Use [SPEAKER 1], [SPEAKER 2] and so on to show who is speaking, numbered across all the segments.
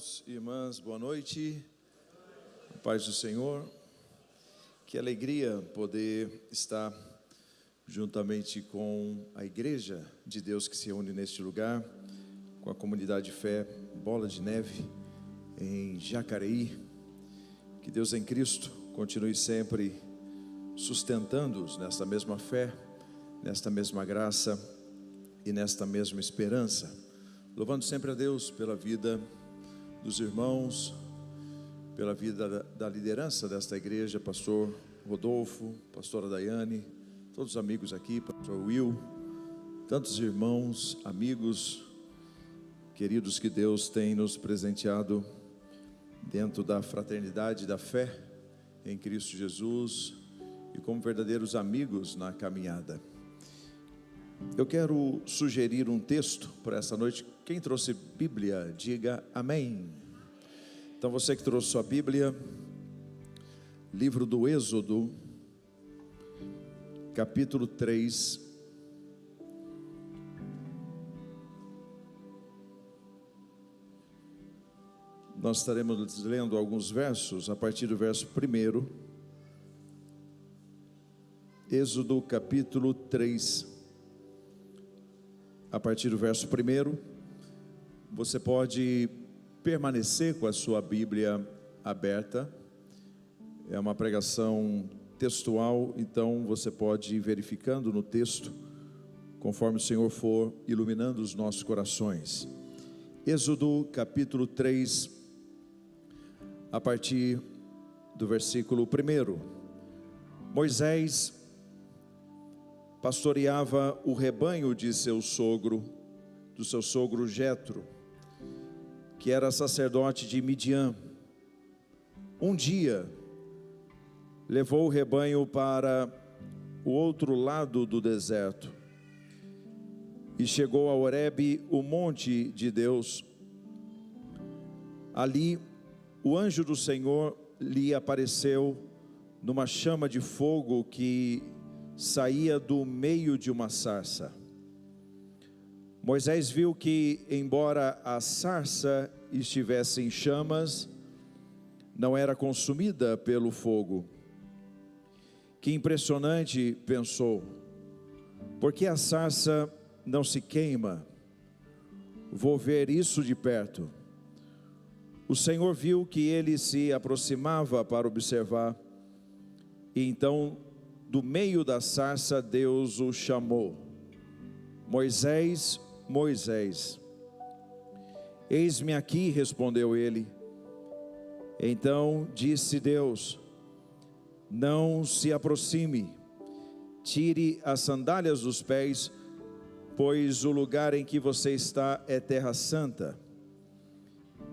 [SPEAKER 1] Irmãos e irmãs, boa noite, a paz do Senhor. Que alegria poder estar juntamente com a igreja de Deus que se reúne neste lugar, com a comunidade de fé Bola de Neve em Jacareí. Que Deus em Cristo continue sempre sustentando-os nesta mesma fé, nesta mesma graça e nesta mesma esperança. Louvando sempre a Deus pela vida dos irmãos, pela vida da liderança desta igreja, pastor Rodolfo, pastora Daiane, todos os amigos aqui, pastor Will, tantos irmãos, amigos, queridos que Deus tem nos presenteado dentro da fraternidade da fé em Cristo Jesus e como verdadeiros amigos na caminhada. Eu quero sugerir um texto para essa noite. Quem trouxe Bíblia, diga amém. Então você que trouxe sua Bíblia, livro do Êxodo, capítulo 3. Nós estaremos lendo alguns versos a partir do verso 1. Êxodo capítulo 3. A partir do verso 1, você pode permanecer com a sua Bíblia aberta. É uma pregação textual, então você pode ir verificando no texto, conforme o Senhor for iluminando os nossos corações. Êxodo capítulo 3, a partir do versículo 1. Moisés pastoreava o rebanho de seu sogro, do seu sogro Jetro, que era sacerdote de Midian. Um dia, levou o rebanho para o outro lado do deserto e chegou a Horebe, o monte de Deus. Ali, o anjo do Senhor lhe apareceu numa chama de fogo que saía do meio de uma sarça. Moisés viu que, embora a sarça estivesse em chamas, não era consumida pelo fogo. Que impressionante, pensou, por que a sarça não se queima? Vou ver isso de perto. O Senhor viu que ele se aproximava para observar, e então, do meio da sarça, Deus o chamou: Moisés, Moisés. Eis-me aqui, respondeu ele. Então disse Deus: não se aproxime, tire as sandálias dos pés, pois o lugar em que você está é terra santa.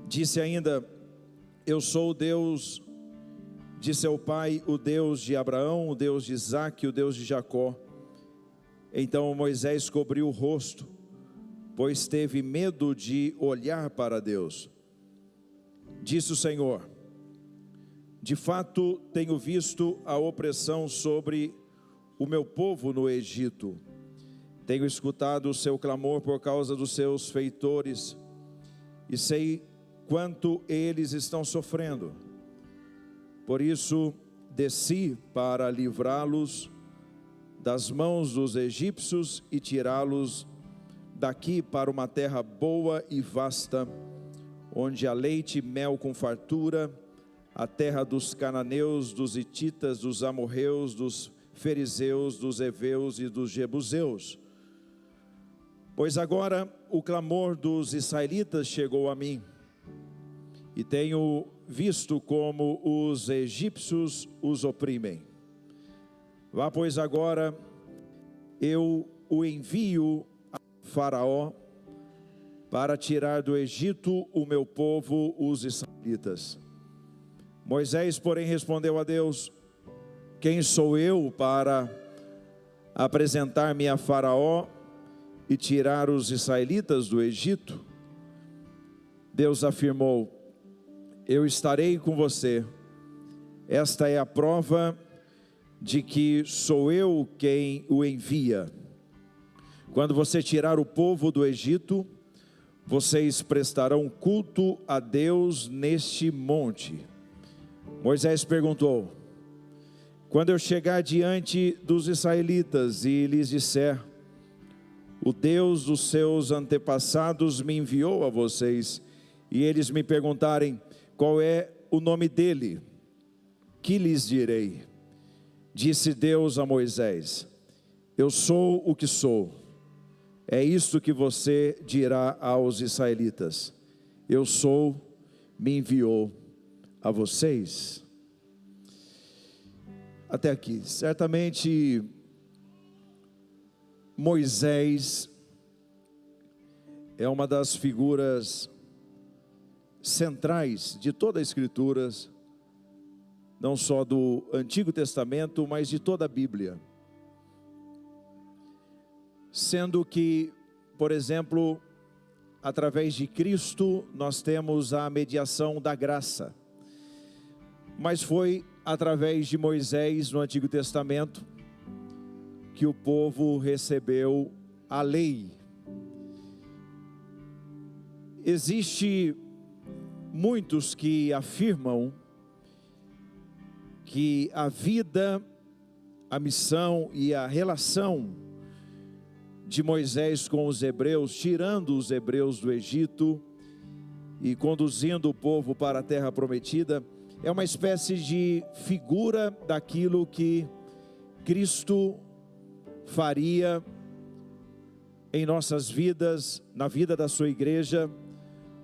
[SPEAKER 1] Disse ainda: eu sou o Deus de seu pai, o Deus de Abraão, o Deus de Isaque, o Deus de Jacó. Então Moisés cobriu o rosto, pois teve medo de olhar para Deus. Disse o Senhor: de fato tenho visto a opressão sobre o meu povo no Egito. Tenho escutado o seu clamor por causa dos seus feitores, e sei quanto eles estão sofrendo. Por isso desci para livrá-los das mãos dos egípcios e tirá-los daqui para uma terra boa e vasta, onde há leite e mel com fartura, a terra dos cananeus, dos hititas, dos amorreus, dos fariseus, dos heveus e dos jebuseus. Pois agora o clamor dos israelitas chegou a mim, e tenho visto como os egípcios os oprimem. Vá, pois, agora, eu o envio a Faraó para tirar do Egito o meu povo, os israelitas. Moisés, porém, respondeu a Deus: quem sou eu para apresentar-me a Faraó e tirar os israelitas do Egito? Deus afirmou: eu estarei com você. Esta é a prova de que sou eu quem o envia. Quando você tirar o povo do Egito, vocês prestarão culto a Deus neste monte. Moisés perguntou: quando eu chegar diante dos israelitas e lhes disser, o Deus dos seus antepassados me enviou a vocês, e eles me perguntarem qual é o nome dele, que lhes direi? Disse Deus a Moisés: eu sou o que sou. É isto que você dirá aos israelitas: eu sou, me enviou a vocês. Até aqui. Certamente Moisés é uma das figuras centrais de toda a Escritura, não só do Antigo Testamento, mas de toda a Bíblia. Sendo que, por exemplo, através de Cristo, nós temos a mediação da graça. Mas foi através de Moisés, no Antigo Testamento, que o povo recebeu a lei. Existe muitos que afirmam que a vida, a missão e a relação de Moisés com os hebreus, tirando os hebreus do Egito e conduzindo o povo para a terra prometida, é uma espécie de figura daquilo que Cristo faria em nossas vidas, na vida da sua igreja,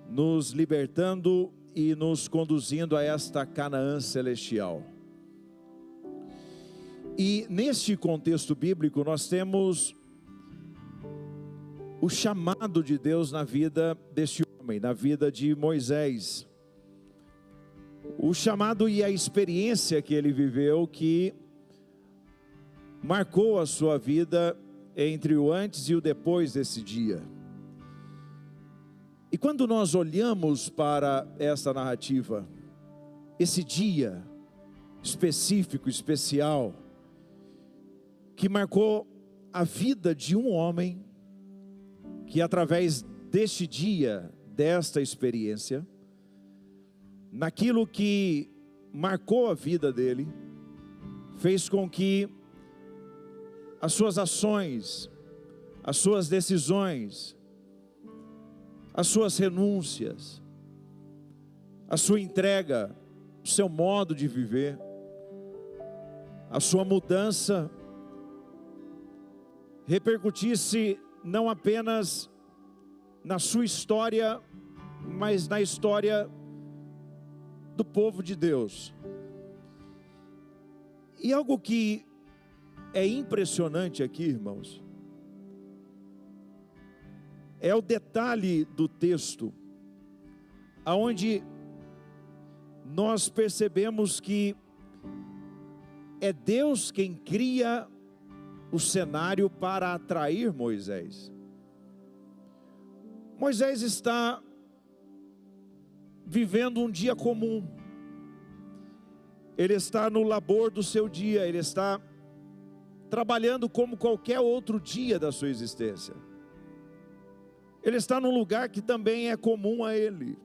[SPEAKER 1] nos libertando e nos conduzindo a esta Canaã celestial. E neste contexto bíblico nós temos o chamado de Deus na vida deste homem, na vida de Moisés. O chamado e a experiência que ele viveu, que marcou a sua vida entre o antes e o depois desse dia. E quando nós olhamos para essa narrativa, esse dia específico, especial, que marcou a vida de um homem, que através deste dia, desta experiência, naquilo que marcou a vida dele, fez com que as suas ações, as suas decisões, as suas renúncias, a sua entrega, o seu modo de viver, a sua mudança, repercutisse não apenas na sua história, mas na história do povo de Deus. E algo que é impressionante aqui, irmãos, é o detalhe do texto, aonde nós percebemos que é Deus quem cria o cenário para atrair Moisés. Moisés está vivendo um dia comum, ele está no labor do seu dia, ele está trabalhando como qualquer outro dia da sua existência. Ele está num lugar que também é comum a ele.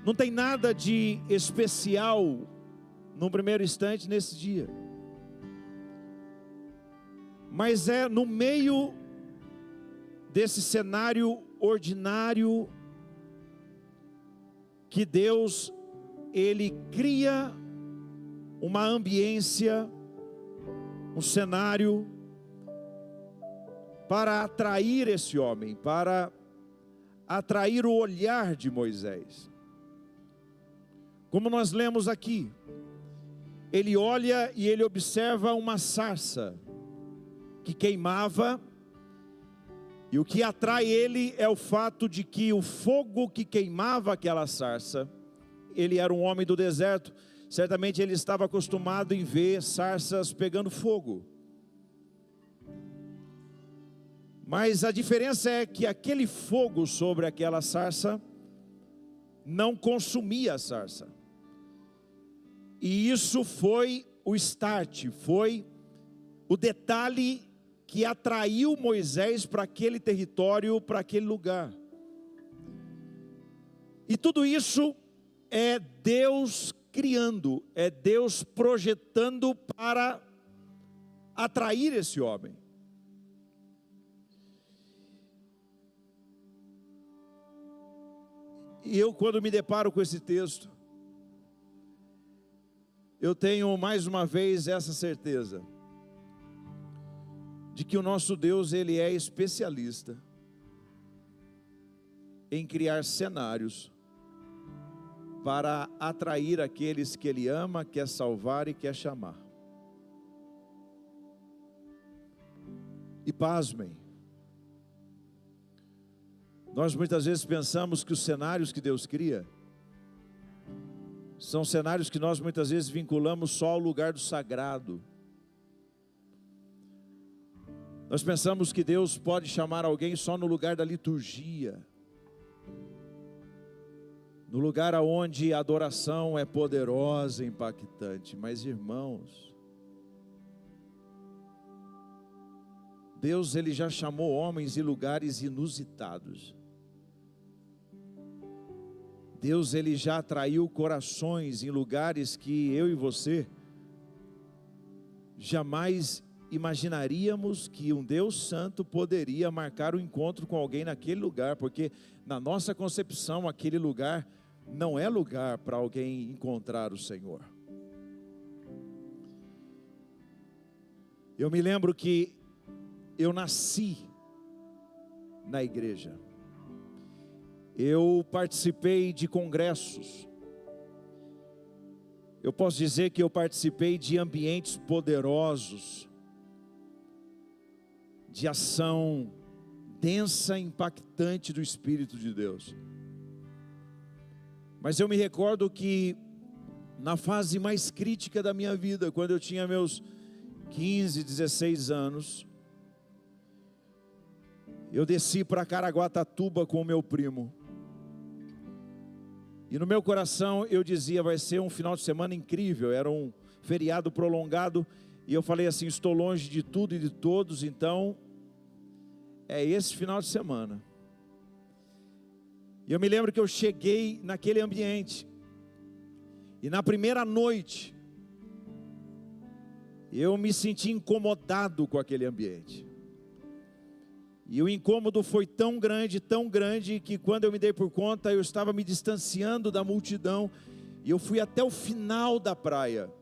[SPEAKER 1] Não tem nada de especial no primeiro instante nesse dia. Mas é no meio desse cenário ordinário que Deus, Ele cria uma ambiência, um cenário para atrair esse homem, para atrair o olhar de Moisés. Como nós lemos aqui, ele olha e ele observa uma sarça que queimava, e o que atrai ele é o fato de que o fogo que queimava aquela sarça, ele era um homem do deserto, certamente ele estava acostumado em ver sarças pegando fogo. Mas a diferença é que aquele fogo sobre aquela sarça não consumia a sarça. E isso foi o start, foi o detalhe que atraiu Moisés para aquele território, para aquele lugar. E tudo isso é Deus criando, é Deus projetando para atrair esse homem. E eu, quando me deparo com esse texto, eu tenho mais uma vez essa certeza de que o nosso Deus, Ele é especialista em criar cenários para atrair aqueles que Ele ama, quer salvar e quer chamar. E pasmem, nós muitas vezes pensamos que os cenários que Deus cria são cenários que nós muitas vezes vinculamos só ao lugar do sagrado. Nós pensamos que Deus pode chamar alguém só no lugar da liturgia, no lugar onde a adoração é poderosa e impactante. Mas, irmãos, Deus, Ele já chamou homens em lugares inusitados. Deus, Ele já atraiu corações em lugares que eu e você jamais imaginaríamos que um Deus santo poderia marcar o encontro com alguém naquele lugar, porque na nossa concepção aquele lugar não é lugar para alguém encontrar o Senhor. Eu me lembro que eu nasci na igreja. Eu participei de congressos. Eu posso dizer que eu participei de ambientes poderosos, de ação densa e impactante do Espírito de Deus. Mas eu me recordo que na fase mais crítica da minha vida, quando eu tinha meus 15, 16 anos, eu desci para Caraguatatuba com o meu primo. E no meu coração eu dizia, vai ser um final de semana incrível, era um feriado prolongado, e eu falei assim, estou longe de tudo e de todos, então é esse final de semana. E eu me lembro que eu cheguei naquele ambiente, e na primeira noite, eu me senti incomodado com aquele ambiente. E o incômodo foi tão grande, que quando eu me dei por conta, eu estava me distanciando da multidão, e eu fui até o final da praia.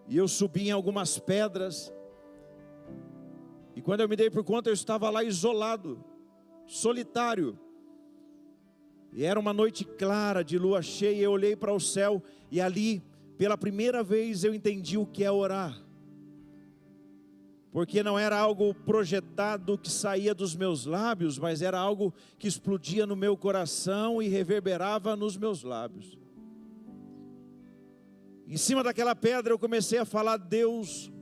[SPEAKER 1] E eu subi em algumas pedras, e quando eu me dei por conta, eu estava lá isolado, solitário. E era uma noite clara, de lua cheia, eu olhei para o céu, e ali, pela primeira vez, eu entendi o que é orar. Porque não era algo projetado que saía dos meus lábios, mas era algo que explodia no meu coração e reverberava nos meus lábios. Em cima daquela pedra eu comecei a falar, Deus,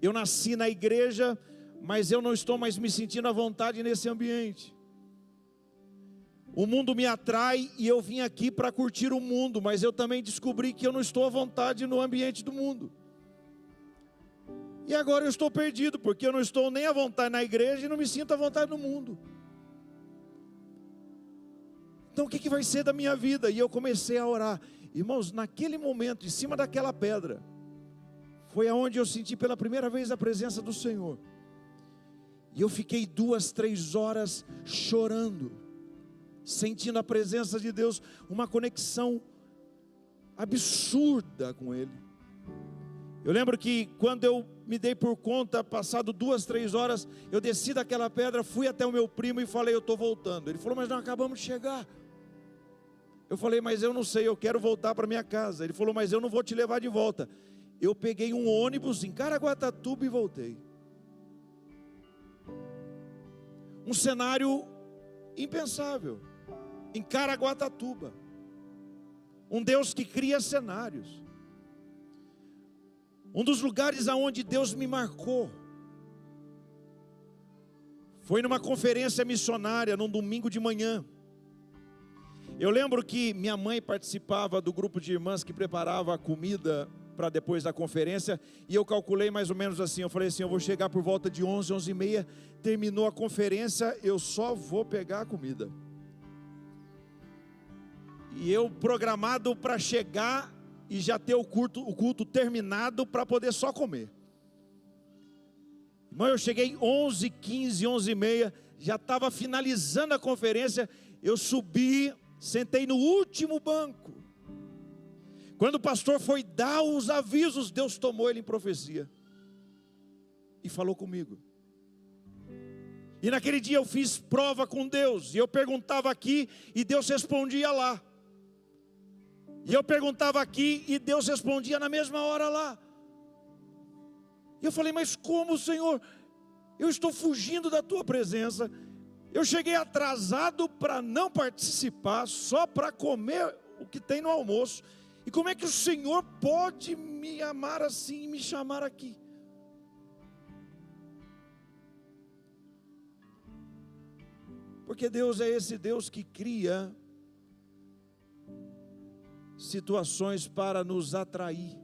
[SPEAKER 1] eu nasci na igreja, mas eu não estou mais me sentindo à vontade nesse ambiente. O mundo me atrai e eu vim aqui para curtir o mundo, mas eu também descobri que eu não estou à vontade no ambiente do mundo. E agora eu estou perdido, porque eu não estou nem à vontade na igreja e não me sinto à vontade no mundo. Então o que vai ser da minha vida? E eu comecei a orar. Irmãos, naquele momento, em cima daquela pedra, foi aonde eu senti pela primeira vez a presença do Senhor. E eu fiquei 2, 3 horas chorando, sentindo a presença de Deus, uma conexão absurda com Ele. Eu lembro que quando eu me dei por conta, passado 2, 3 horas, eu desci daquela pedra, fui até o meu primo e falei, eu estou voltando. Ele falou, mas nós acabamos de chegar. Eu falei, mas eu não sei, eu quero voltar para minha casa. Ele falou, mas eu não vou te levar de volta. Eu peguei um ônibus em Caraguatatuba e voltei. Um cenário impensável, em Caraguatatuba. Um Deus que cria cenários. Um dos lugares aonde Deus me marcou foi numa conferência missionária, num domingo de manhã. Eu lembro que minha mãe participava do grupo de irmãs que preparava a comida para depois da conferência, e eu calculei mais ou menos assim, eu falei assim, eu vou chegar por volta de 11, 11h30, terminou a conferência, eu só vou pegar a comida. E eu programado para chegar e já ter o culto terminado para poder só comer. Irmão, eu cheguei 11h15, 11h30, já estava finalizando a conferência, eu subi, sentei no último banco. Quando o pastor foi dar os avisos, Deus tomou ele em profecia e falou comigo. E naquele dia eu fiz prova com Deus, e eu perguntava aqui e Deus respondia lá. E eu perguntava aqui e Deus respondia na mesma hora lá. E eu falei, mas como, Senhor? Eu estou fugindo da tua presença. Eu cheguei atrasado para não participar, só para comer o que tem no almoço. E como é que o Senhor pode me amar assim e me chamar aqui? Porque Deus é esse Deus que cria situações para nos atrair.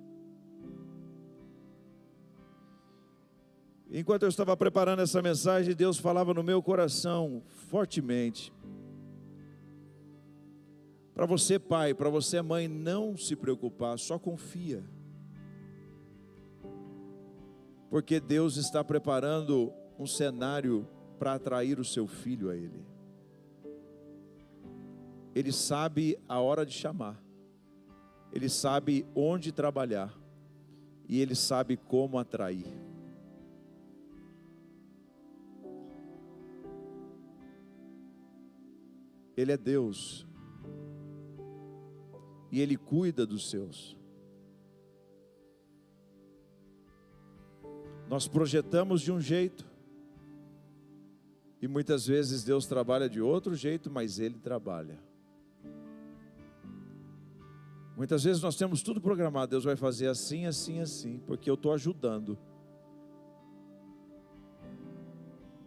[SPEAKER 1] Enquanto eu estava preparando essa mensagem, Deus falava no meu coração fortemente. Para você, pai, para você, mãe, não se preocupar, só confia. Porque Deus está preparando um cenário para atrair o seu filho a Ele. Ele sabe a hora de chamar. Ele sabe onde trabalhar. E Ele sabe como atrair. Ele é Deus. E Ele cuida dos seus. Nós projetamos de um jeito. E muitas vezes Deus trabalha de outro jeito, mas Ele trabalha. Muitas vezes nós temos tudo programado. Deus vai fazer assim, assim, assim, porque eu estou ajudando.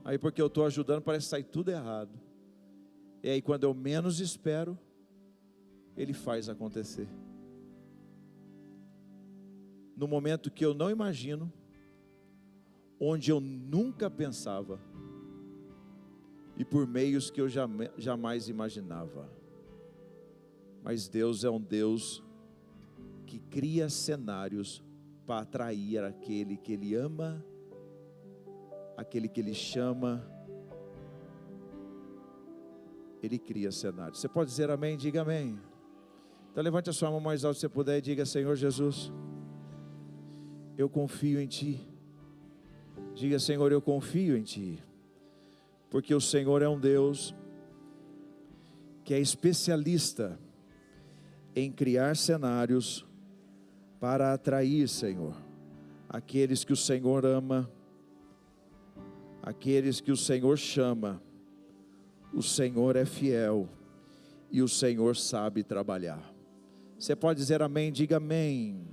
[SPEAKER 1] Aí porque eu estou ajudando parece que sai tudo errado. E aí quando eu menos espero, Ele faz acontecer. No momento que eu não imagino, onde eu nunca pensava, e por meios que eu jamais imaginava. Mas Deus é um Deus que cria cenários para atrair aquele que Ele ama, aquele que Ele chama. Ele cria cenários. Você pode dizer amém? Diga amém. Então levante a sua mão mais alto se você puder e diga: Senhor Jesus, eu confio em Ti. Diga: Senhor, eu confio em Ti. Porque o Senhor é um Deus que é especialista em criar cenários para atrair, Senhor, aqueles que o Senhor ama, aqueles que o Senhor chama. O Senhor é fiel e o Senhor sabe trabalhar. Você pode dizer amém? Diga amém.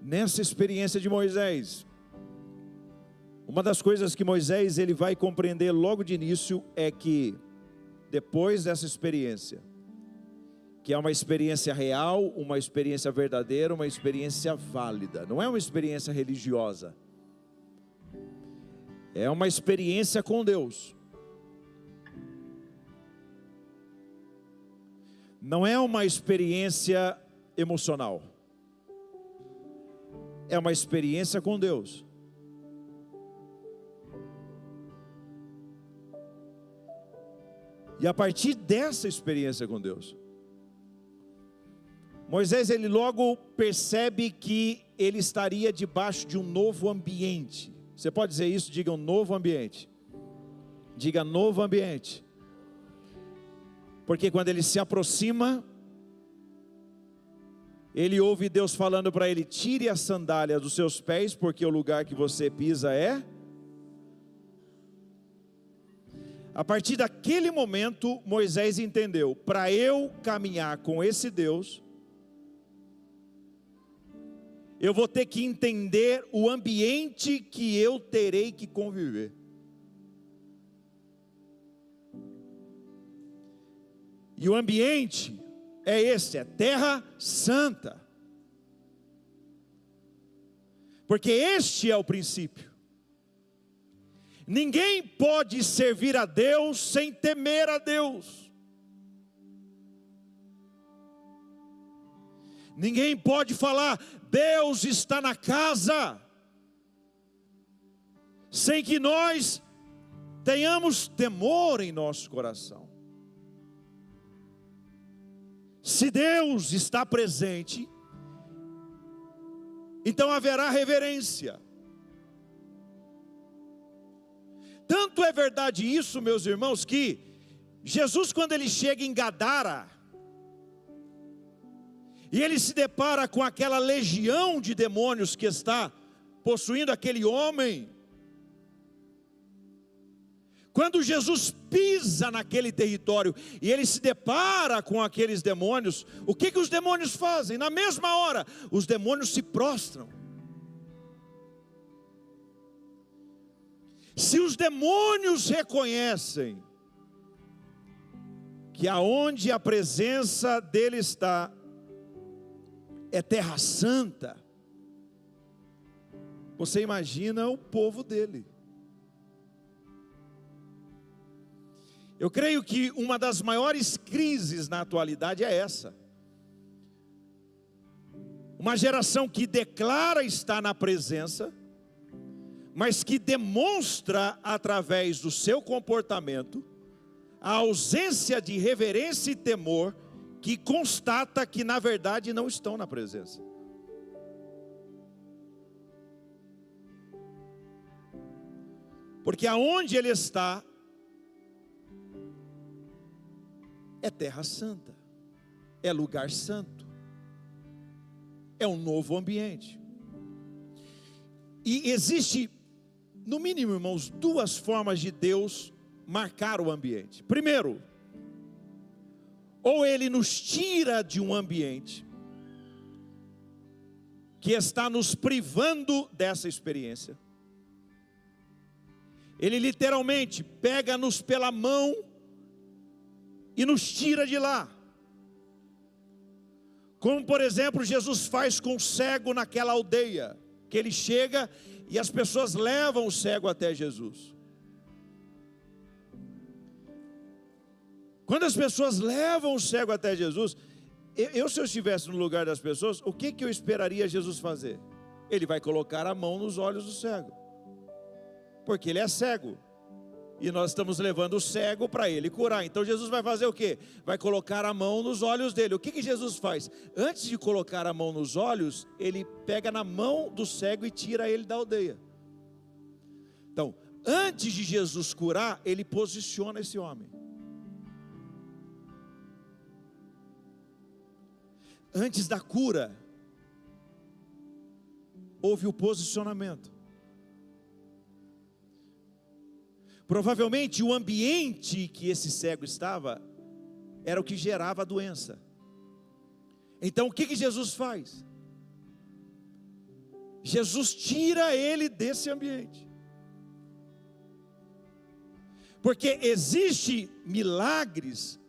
[SPEAKER 1] Nessa experiência de Moisés, uma das coisas que Moisés ele vai compreender logo de início é que depois dessa experiência, que é uma experiência real, uma experiência verdadeira, uma experiência válida, não é uma experiência religiosa, é uma experiência com Deus, não é uma experiência emocional, é uma experiência com Deus. E a partir dessa experiência com Deus, Moisés ele logo percebe que ele estaria debaixo de um novo ambiente. Você pode dizer isso? Diga um novo ambiente. Diga novo ambiente. Porque quando ele se aproxima, ele ouve Deus falando para ele: tire a sandália dos seus pés, porque o lugar que você pisa é... A partir daquele momento, Moisés entendeu: para eu caminhar com esse Deus, eu vou ter que entender o ambiente que eu terei que conviver. E o ambiente é esse, é terra santa. Porque este é o princípio. Ninguém pode servir a Deus sem temer a Deus. Ninguém pode falar, Deus está na casa, sem que nós tenhamos temor em nosso coração. Se Deus está presente, então haverá reverência. Tanto é verdade isso, meus irmãos, que Jesus, quando ele chega em Gadara, e ele se depara com aquela legião de demônios que está possuindo aquele homem, quando Jesus pisa naquele território e ele se depara com aqueles demônios, o que os demônios fazem? Na mesma hora, os demônios se prostram. Se os demônios reconhecem que aonde a presença dele está é terra santa, você imagina o povo dele. Eu creio que uma das maiores crises na atualidade é essa. Uma geração que declara estar na presença, mas que demonstra através do seu comportamento a ausência de reverência e temor, que constata que na verdade não estão na presença. Porque aonde ele está é terra santa, é lugar santo, é um novo ambiente. E existe, no mínimo, irmãos, duas formas de Deus marcar o ambiente. Primeiro, ou ele nos tira de um ambiente que está nos privando dessa experiência. Ele literalmente pega-nos pela mão e nos tira de lá. Como por exemplo Jesus faz com o cego naquela aldeia, que ele chega e as pessoas levam o cego até Jesus. Quando as pessoas levam o cego até Jesus, se eu estivesse no lugar das pessoas, o que eu esperaria Jesus fazer? Ele vai colocar a mão nos olhos do cego, porque ele é cego, e nós estamos levando o cego para ele curar. Então Jesus vai fazer o quê? Vai colocar a mão nos olhos dele. O que Jesus faz? Antes de colocar a mão nos olhos, ele pega na mão do cego e tira ele da aldeia. Então, antes de Jesus curar, ele posiciona esse homem. Antes da cura, houve o posicionamento. Provavelmente o ambiente que esse cego estava era o que gerava a doença. Então o que Jesus faz? Jesus tira ele desse ambiente. Porque existem milagres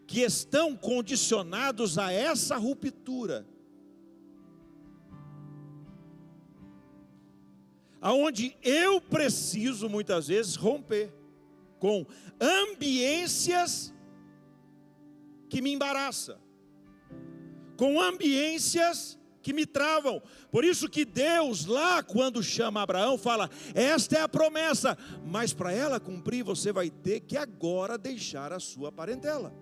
[SPEAKER 1] que estão condicionados a essa ruptura, aonde eu preciso muitas vezes romper com ambiências que me embaraçam, com ambiências que me travam. Por isso que Deus lá quando chama Abraão fala, esta é a promessa, mas para ela cumprir você vai ter que agora deixar a sua parentela.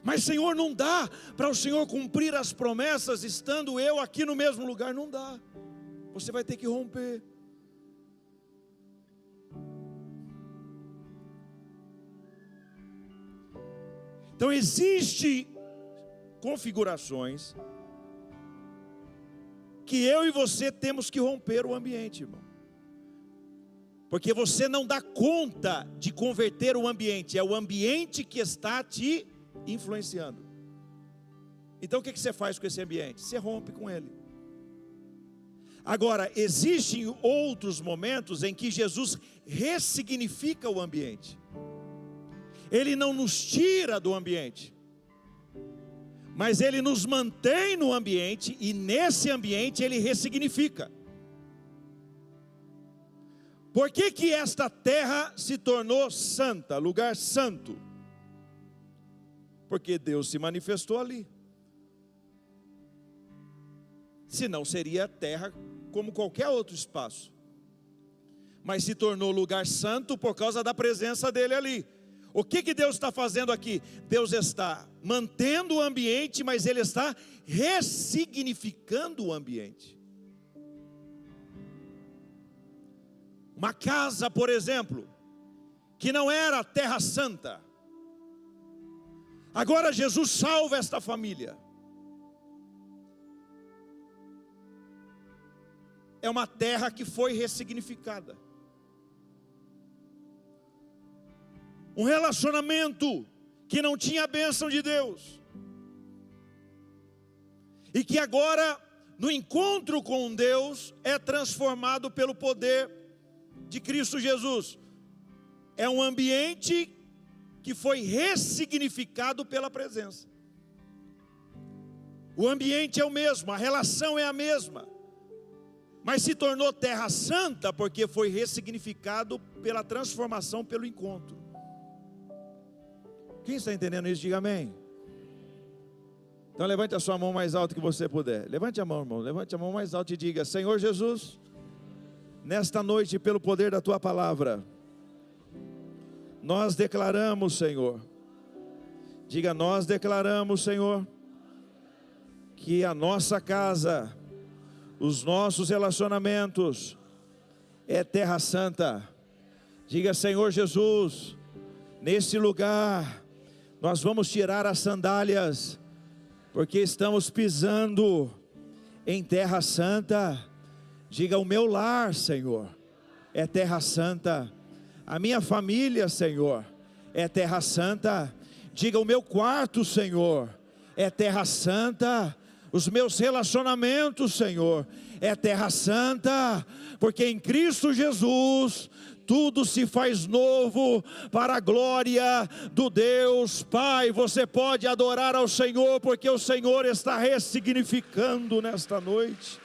[SPEAKER 1] Mas Senhor, não dá para o Senhor cumprir as promessas estando eu aqui no mesmo lugar, não dá. Você vai ter que romper. Então existem configurações que eu e você temos que romper o ambiente, irmão. Porque você não dá conta de converter o ambiente, é o ambiente que está te influenciando. Então o que você faz com esse ambiente? Você rompe com ele. Agora, existem outros momentos em que Jesus ressignifica o ambiente. Ele não nos tira do ambiente, mas Ele nos mantém no ambiente, e nesse ambiente Ele ressignifica. Por que que esta terra se tornou santa, lugar santo? Porque Deus se manifestou ali. Senão seria terra como qualquer outro espaço. Mas se tornou lugar santo por causa da presença dele ali. O que que Deus está fazendo aqui? Deus está mantendo o ambiente, mas Ele está ressignificando o ambiente. Uma casa, por exemplo, que não era terra santa, agora Jesus salva esta família. É uma terra que foi ressignificada. Um relacionamento que não tinha a bênção de Deus, e que agora, no encontro com Deus, é transformado pelo poder de Cristo Jesus. É um ambiente que foi ressignificado pela presença. O ambiente é o mesmo, a relação é a mesma, mas se tornou terra santa porque foi ressignificado pela transformação, pelo encontro. Quem está entendendo isso, diga amém. Então levante a sua mão mais alto que você puder. Levante a mão, irmão, levante a mão mais alto e diga: Senhor Jesus, nesta noite, pelo poder da Tua palavra, nós declaramos, Senhor, diga, nós declaramos, Senhor, que a nossa casa, os nossos relacionamentos, é terra santa. Diga, Senhor Jesus, nesse lugar, nós vamos tirar as sandálias, porque estamos pisando em terra santa. Diga, o meu lar, Senhor, é terra santa. A minha família, Senhor, é terra santa. Diga, o meu quarto, Senhor, é terra santa. Os meus relacionamentos, Senhor, é terra santa. Porque em Cristo Jesus tudo se faz novo para a glória do Deus Pai. Você pode adorar ao Senhor, porque o Senhor está ressignificando nesta noite.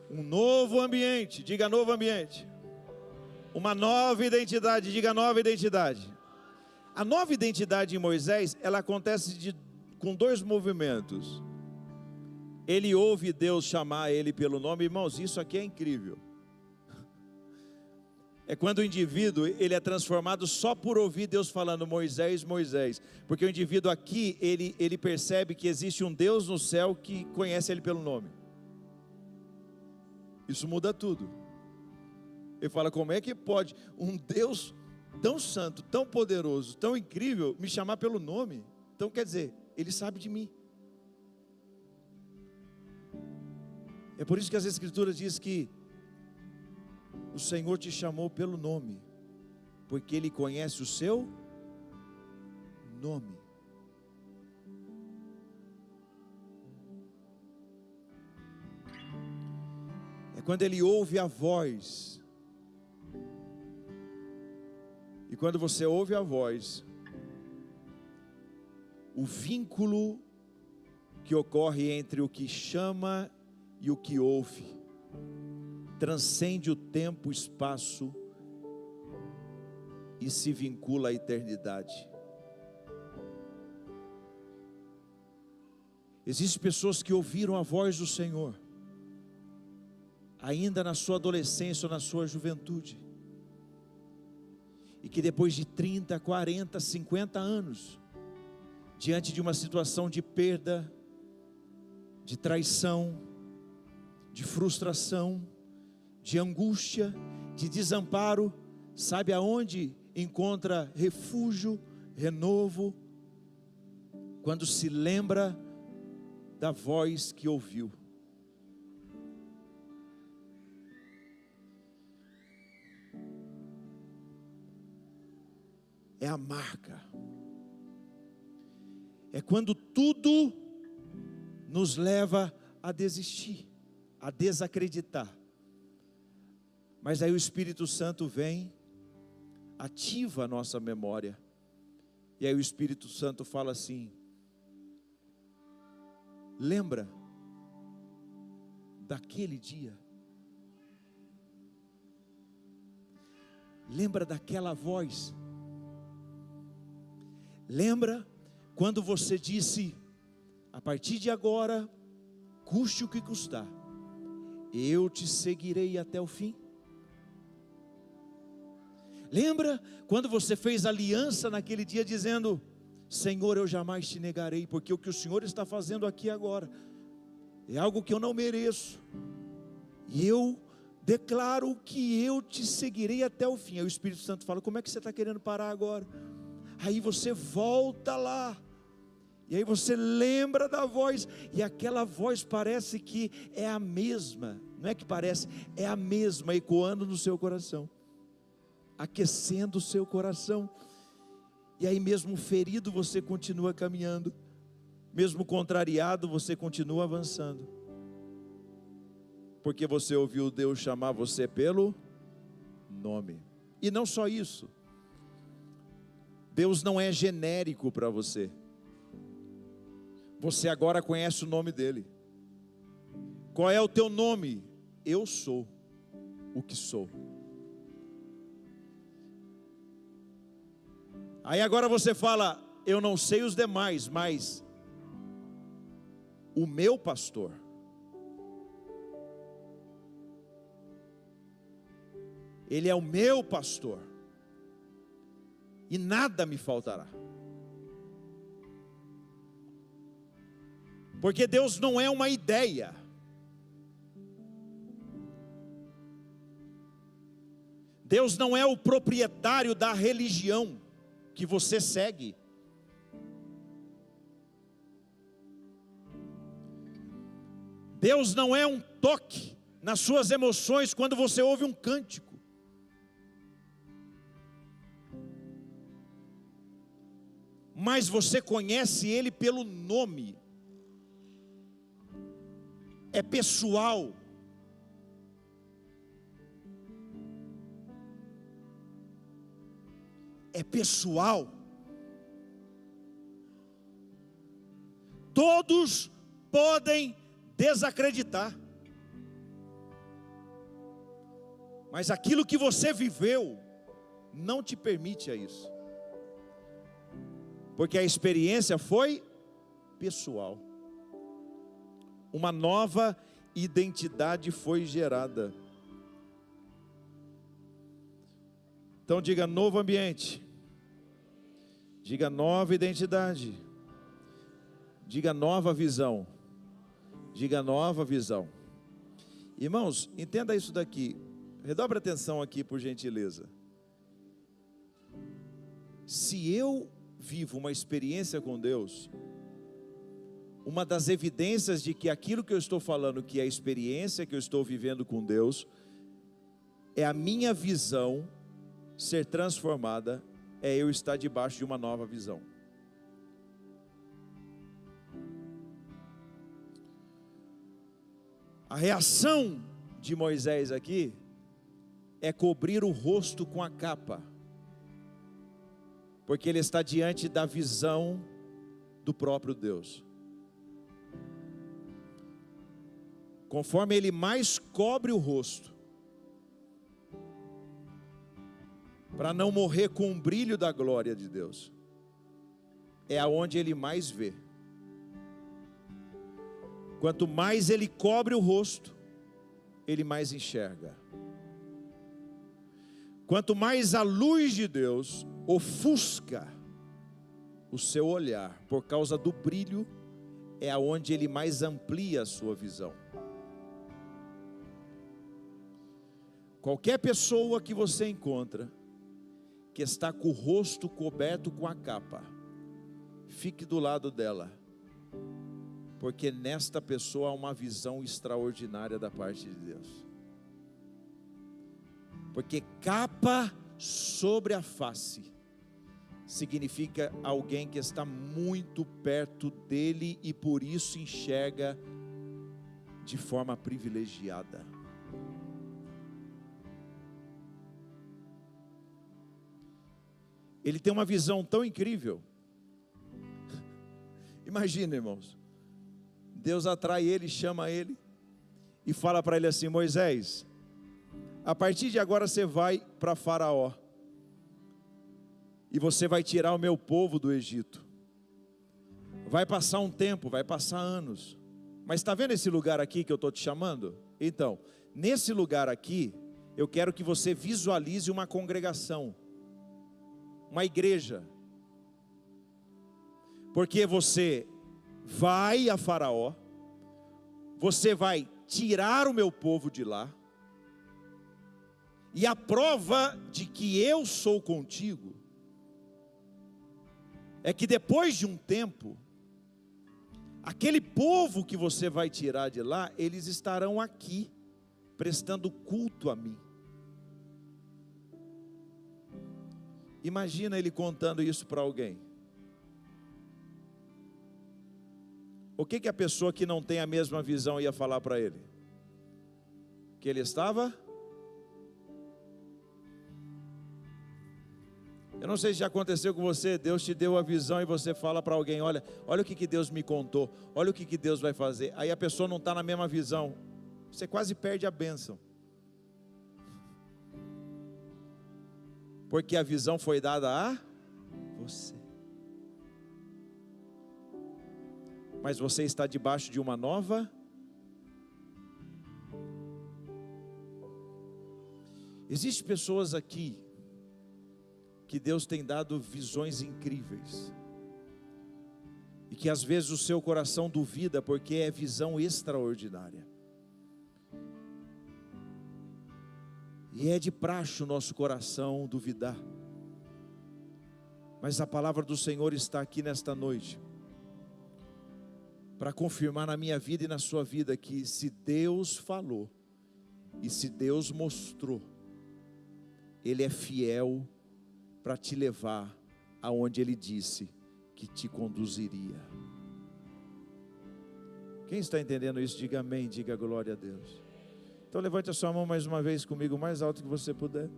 [SPEAKER 1] Um novo ambiente, diga novo ambiente. Uma nova identidade, diga nova identidade. A nova identidade em Moisés, ela acontece com dois movimentos. Ele ouve Deus chamar ele pelo nome. Irmãos, isso aqui é incrível. É quando o indivíduo, ele é transformado só por ouvir Deus falando Moisés, Moisés. Porque o indivíduo aqui, ele percebe que existe um Deus no céu que conhece ele pelo nome. Isso muda tudo. Ele fala, como é que pode um Deus tão santo, tão poderoso, tão incrível, me chamar pelo nome? Então quer dizer, Ele sabe de mim. É por isso que as Escrituras dizem que o Senhor te chamou pelo nome, porque Ele conhece o seu nome. É quando Ele ouve a voz. E quando você ouve a voz, o vínculo que ocorre entre o que chama e o que ouve transcende o tempo, o espaço e se vincula à eternidade. Existem pessoas que ouviram a voz do Senhor ainda na sua adolescência ou na sua juventude, e que depois de 30, 40, 50 anos, diante de uma situação de perda, de traição, de frustração, de angústia, de desamparo, sabe aonde encontra refúgio, renovo? Quando se lembra da voz que ouviu. É a marca. É quando tudo nos leva a desistir, a desacreditar. Mas aí o Espírito Santo vem, ativa a nossa memória. E aí o Espírito Santo fala assim: lembra daquele dia? Lembra daquela voz? Lembra quando você disse: a partir de agora, custe o que custar, eu te seguirei até o fim? Lembra quando você fez aliança naquele dia dizendo: Senhor, eu jamais te negarei, porque o que o Senhor está fazendo aqui agora é algo que eu não mereço, e eu declaro que eu te seguirei até o fim. Aí o Espírito Santo fala: como é que você está querendo parar agora? Aí você volta lá, e aí você lembra da voz, e aquela voz parece que é a mesma, não é que parece, é a mesma, ecoando no seu coração, aquecendo o seu coração. E aí mesmo ferido você continua caminhando, mesmo contrariado você continua avançando, porque você ouviu Deus chamar você pelo nome. E não só isso, Deus não é genérico para você. Você agora conhece o nome dele. Qual é o teu nome? Eu sou o que sou. Aí agora você fala: eu não sei os demais, mas o meu pastor, ele é o meu pastor, e nada me faltará. Porque Deus não é uma ideia. Deus não é o proprietário da religião que você segue. Deus não é um toque nas suas emoções quando você ouve um cântico. Mas você conhece Ele pelo nome. É pessoal. É pessoal. Todos podem desacreditar, mas aquilo que você viveu não te permite a isso, porque a experiência foi pessoal. Uma nova identidade foi gerada. Então diga: novo ambiente. Diga: nova identidade. Diga: nova visão. Diga: nova visão. Irmãos, entenda isso daqui. Redobre atenção aqui, por gentileza. Se eu vivo uma experiência com Deus, uma das evidências de que aquilo que eu estou falando, que é a experiência que eu estou vivendo com Deus, é a minha visão ser transformada, é eu estar debaixo de uma nova visão. A reação de Moisés aqui é cobrir o rosto com a capa, porque ele está diante da visão do próprio Deus. Conforme ele mais cobre o rosto, para não morrer com o brilho da glória de Deus, é aonde ele mais vê. Quanto mais ele cobre o rosto, ele mais enxerga. Quanto mais a luz de Deus ofusca o seu olhar, por causa do brilho, é aonde ele mais amplia a sua visão. Qualquer pessoa que você encontra, que está com o rosto coberto com a capa, fique do lado dela, porque nesta pessoa há uma visão extraordinária da parte de Deus. Porque capa sobre a face significa alguém que está muito perto dele e por isso enxerga de forma privilegiada. ele tem uma visão tão incrível. Imagina, irmãos, Deus atrai ele, chama ele e fala para ele assim: Moisés, a partir de agora você vai para Faraó e você vai tirar o meu povo do Egito. Vai passar um tempo, vai passar anos, mas está vendo esse lugar aqui que eu estou te chamando? Então, nesse lugar aqui, eu quero que você visualize uma congregação, uma igreja, porque você vai a Faraó, você vai tirar o meu povo de lá, e a prova de que eu sou contigo, é que depois de um tempo, aquele povo que você vai tirar de lá, eles estarão aqui, prestando culto a mim. Imagina ele contando isso para alguém. O que a pessoa que não tem a mesma visão ia falar para ele? Que ele estava... Eu não sei se já aconteceu com você, Deus te deu a visão e você fala para alguém: olha o que Deus me contou, olha o que Deus vai fazer. Aí a pessoa não está na mesma visão, você quase perde a bênção, porque a visão foi dada a você. Mas você está debaixo de uma nova. Existem pessoas aqui que Deus tem dado visões incríveis, e que às vezes o seu coração duvida, porque é visão extraordinária, e é de praxe o nosso coração duvidar, mas a palavra do Senhor está aqui nesta noite, para confirmar na minha vida e na sua vida, que se Deus falou, e se Deus mostrou, Ele é fiel para te levar aonde Ele disse que te conduziria. Quem está entendendo isso, diga amém, diga glória a Deus. Então levante a sua mão mais uma vez comigo, mais alto que você puder,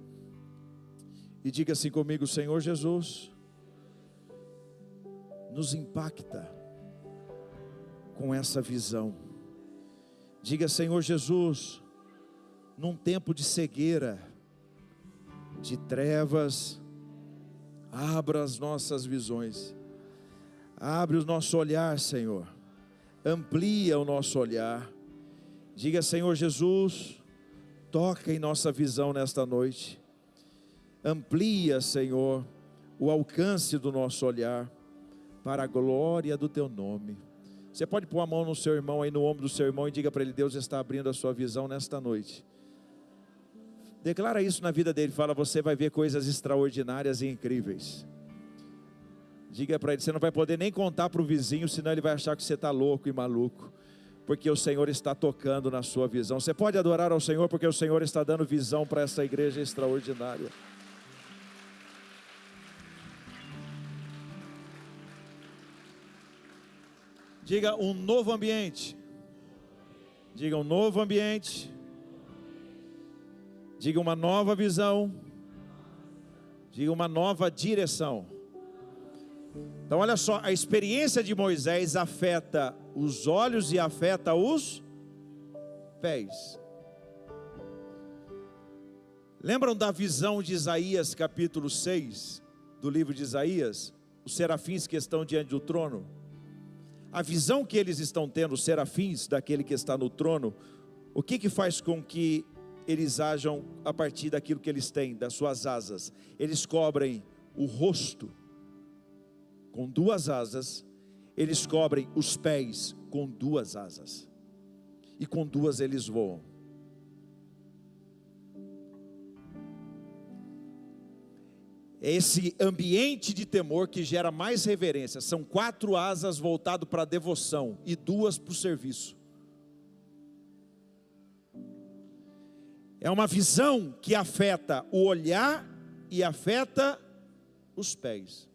[SPEAKER 1] e diga assim comigo: Senhor Jesus, nos impacta com essa visão. Diga: Senhor Jesus, num tempo de cegueira, de trevas, abra as nossas visões, abre o nosso olhar, Senhor, amplia o nosso olhar. Diga: Senhor Jesus, toca em nossa visão nesta noite, amplia, Senhor, o alcance do nosso olhar, para a glória do Teu nome. Você pode pôr a mão no seu irmão, aí no ombro do seu irmão, e diga para ele: Deus está abrindo a sua visão nesta noite. Declara isso na vida dele, fala: você vai ver coisas extraordinárias e incríveis. Diga para ele: você não vai poder nem contar para o vizinho, senão ele vai achar que você está louco e maluco, porque o Senhor está tocando na sua visão. Você pode adorar ao Senhor, porque o Senhor está dando visão para essa igreja extraordinária. Diga: um novo ambiente. Diga: um novo ambiente. Diga: uma nova visão. Diga: uma nova direção. Então olha só, a experiência de Moisés afeta os olhos e afeta os pés. Lembram da visão de Isaías capítulo 6, do livro de Isaías? Os serafins que estão diante do trono. A visão que eles estão tendo, os serafins daquele que está no trono, o que faz com que eles ajam a partir daquilo que eles têm, das suas asas? Eles cobrem o rosto com duas asas, eles cobrem os pés com duas asas, e com duas eles voam. É esse ambiente de temor que gera mais reverência. São 4 asas voltadas para a devoção e 2 para o serviço. É uma visão que afeta o olhar e afeta os pés.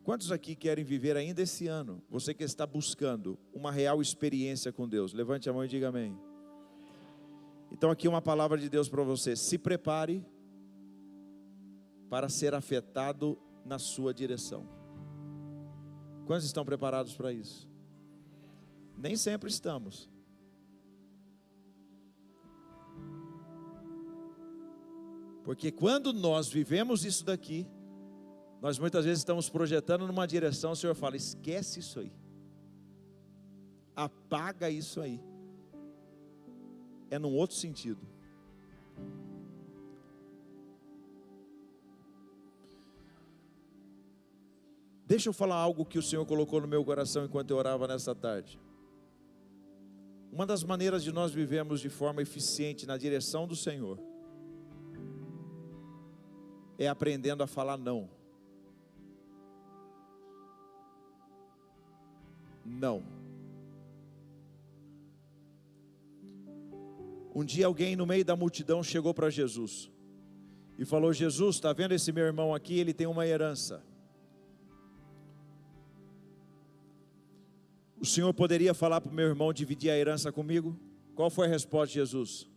[SPEAKER 1] Quantos aqui querem viver ainda esse ano? Você que está buscando uma real experiência com Deus, levante a mão e diga amém. Então aqui uma palavra de Deus para você: se prepare para ser afetado na sua direção. Quantos estão preparados para isso? Nem sempre estamos. Porque quando nós vivemos isso daqui, nós muitas vezes estamos projetando numa direção, o Senhor fala: esquece isso aí, apaga isso aí, é num outro sentido. Deixa eu falar algo que o Senhor colocou no meu coração enquanto eu orava nessa tarde. Uma das maneiras de nós vivermos de forma eficiente na direção do Senhor é aprendendo a falar não. Não. Um dia alguém no meio da multidão chegou para Jesus e falou: Jesus, está vendo esse meu irmão aqui? Ele tem uma herança. O Senhor poderia falar para o meu irmão dividir a herança comigo? Qual foi a resposta de Jesus?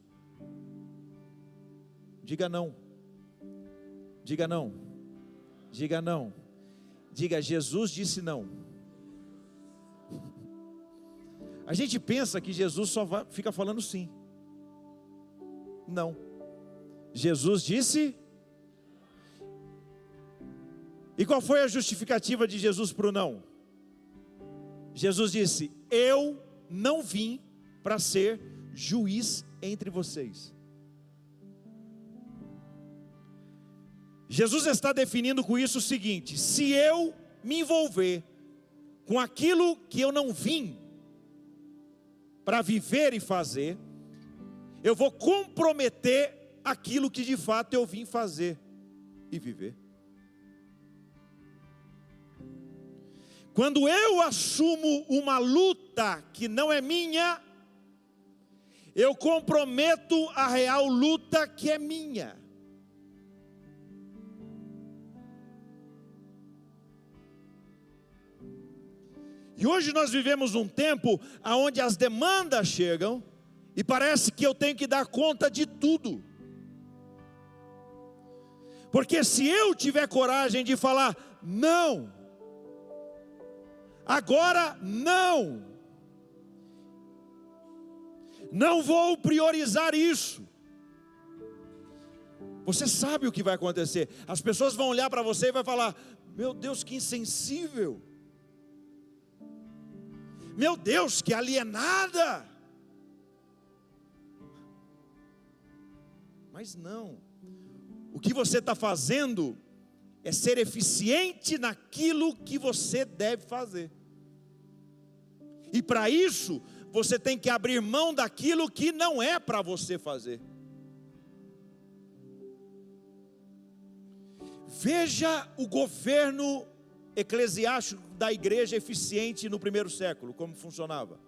[SPEAKER 1] Diga não. Diga não. Diga não. Diga: Jesus disse não. A gente pensa que Jesus só fica falando sim. Não. Jesus disse. E qual foi a justificativa de Jesus para o não? Jesus disse: eu não vim para ser juiz entre vocês. Jesus está definindo com isso o seguinte: se eu me envolver com aquilo que eu não vim para viver e fazer, eu vou comprometer aquilo que de fato eu vim fazer e viver. Quando eu assumo uma luta que não é minha, eu comprometo a real luta que é minha. E hoje nós vivemos um tempo onde as demandas chegam e parece que eu tenho que dar conta de tudo. Porque se eu tiver coragem de falar não, agora não vou priorizar isso, você sabe o que vai acontecer. As pessoas vão olhar para você e vai falar: meu Deus, que insensível, meu Deus, que alienada. Mas não, o que você está fazendo é ser eficiente naquilo que você deve fazer. E para isso, você tem que abrir mão daquilo que não é para você fazer. Veja o governo eclesiástico da igreja eficiente no primeiro século, como funcionava.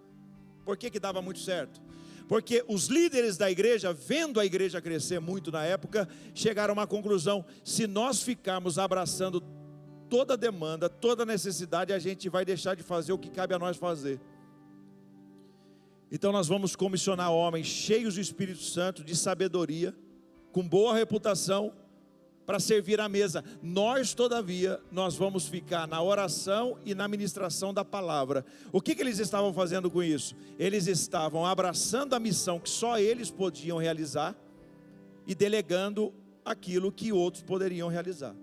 [SPEAKER 1] Por que dava muito certo? Porque os líderes da igreja, vendo a igreja crescer muito na época, chegaram a uma conclusão: se nós ficarmos abraçando toda demanda, toda necessidade, a gente vai deixar de fazer o que cabe a nós fazer. Então nós vamos comissionar homens cheios do Espírito Santo, de sabedoria, com boa reputação, para servir à mesa. Nós, todavia, nós vamos ficar na oração e na ministração da palavra. O que eles estavam fazendo com isso? Eles estavam abraçando a missão que só eles podiam realizar e delegando aquilo que outros poderiam realizar.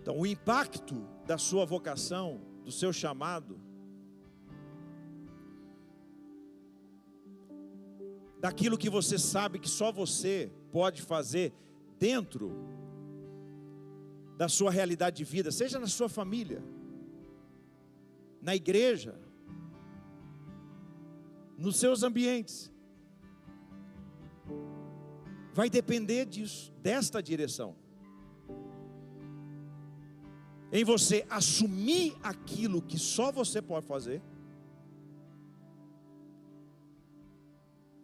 [SPEAKER 1] Então, o impacto da sua vocação, do seu chamado, daquilo que você sabe que só você pode fazer dentro da sua realidade de vida, seja na sua família, na igreja, nos seus ambientes, vai depender disso, desta direção. Em você assumir aquilo que só você pode fazer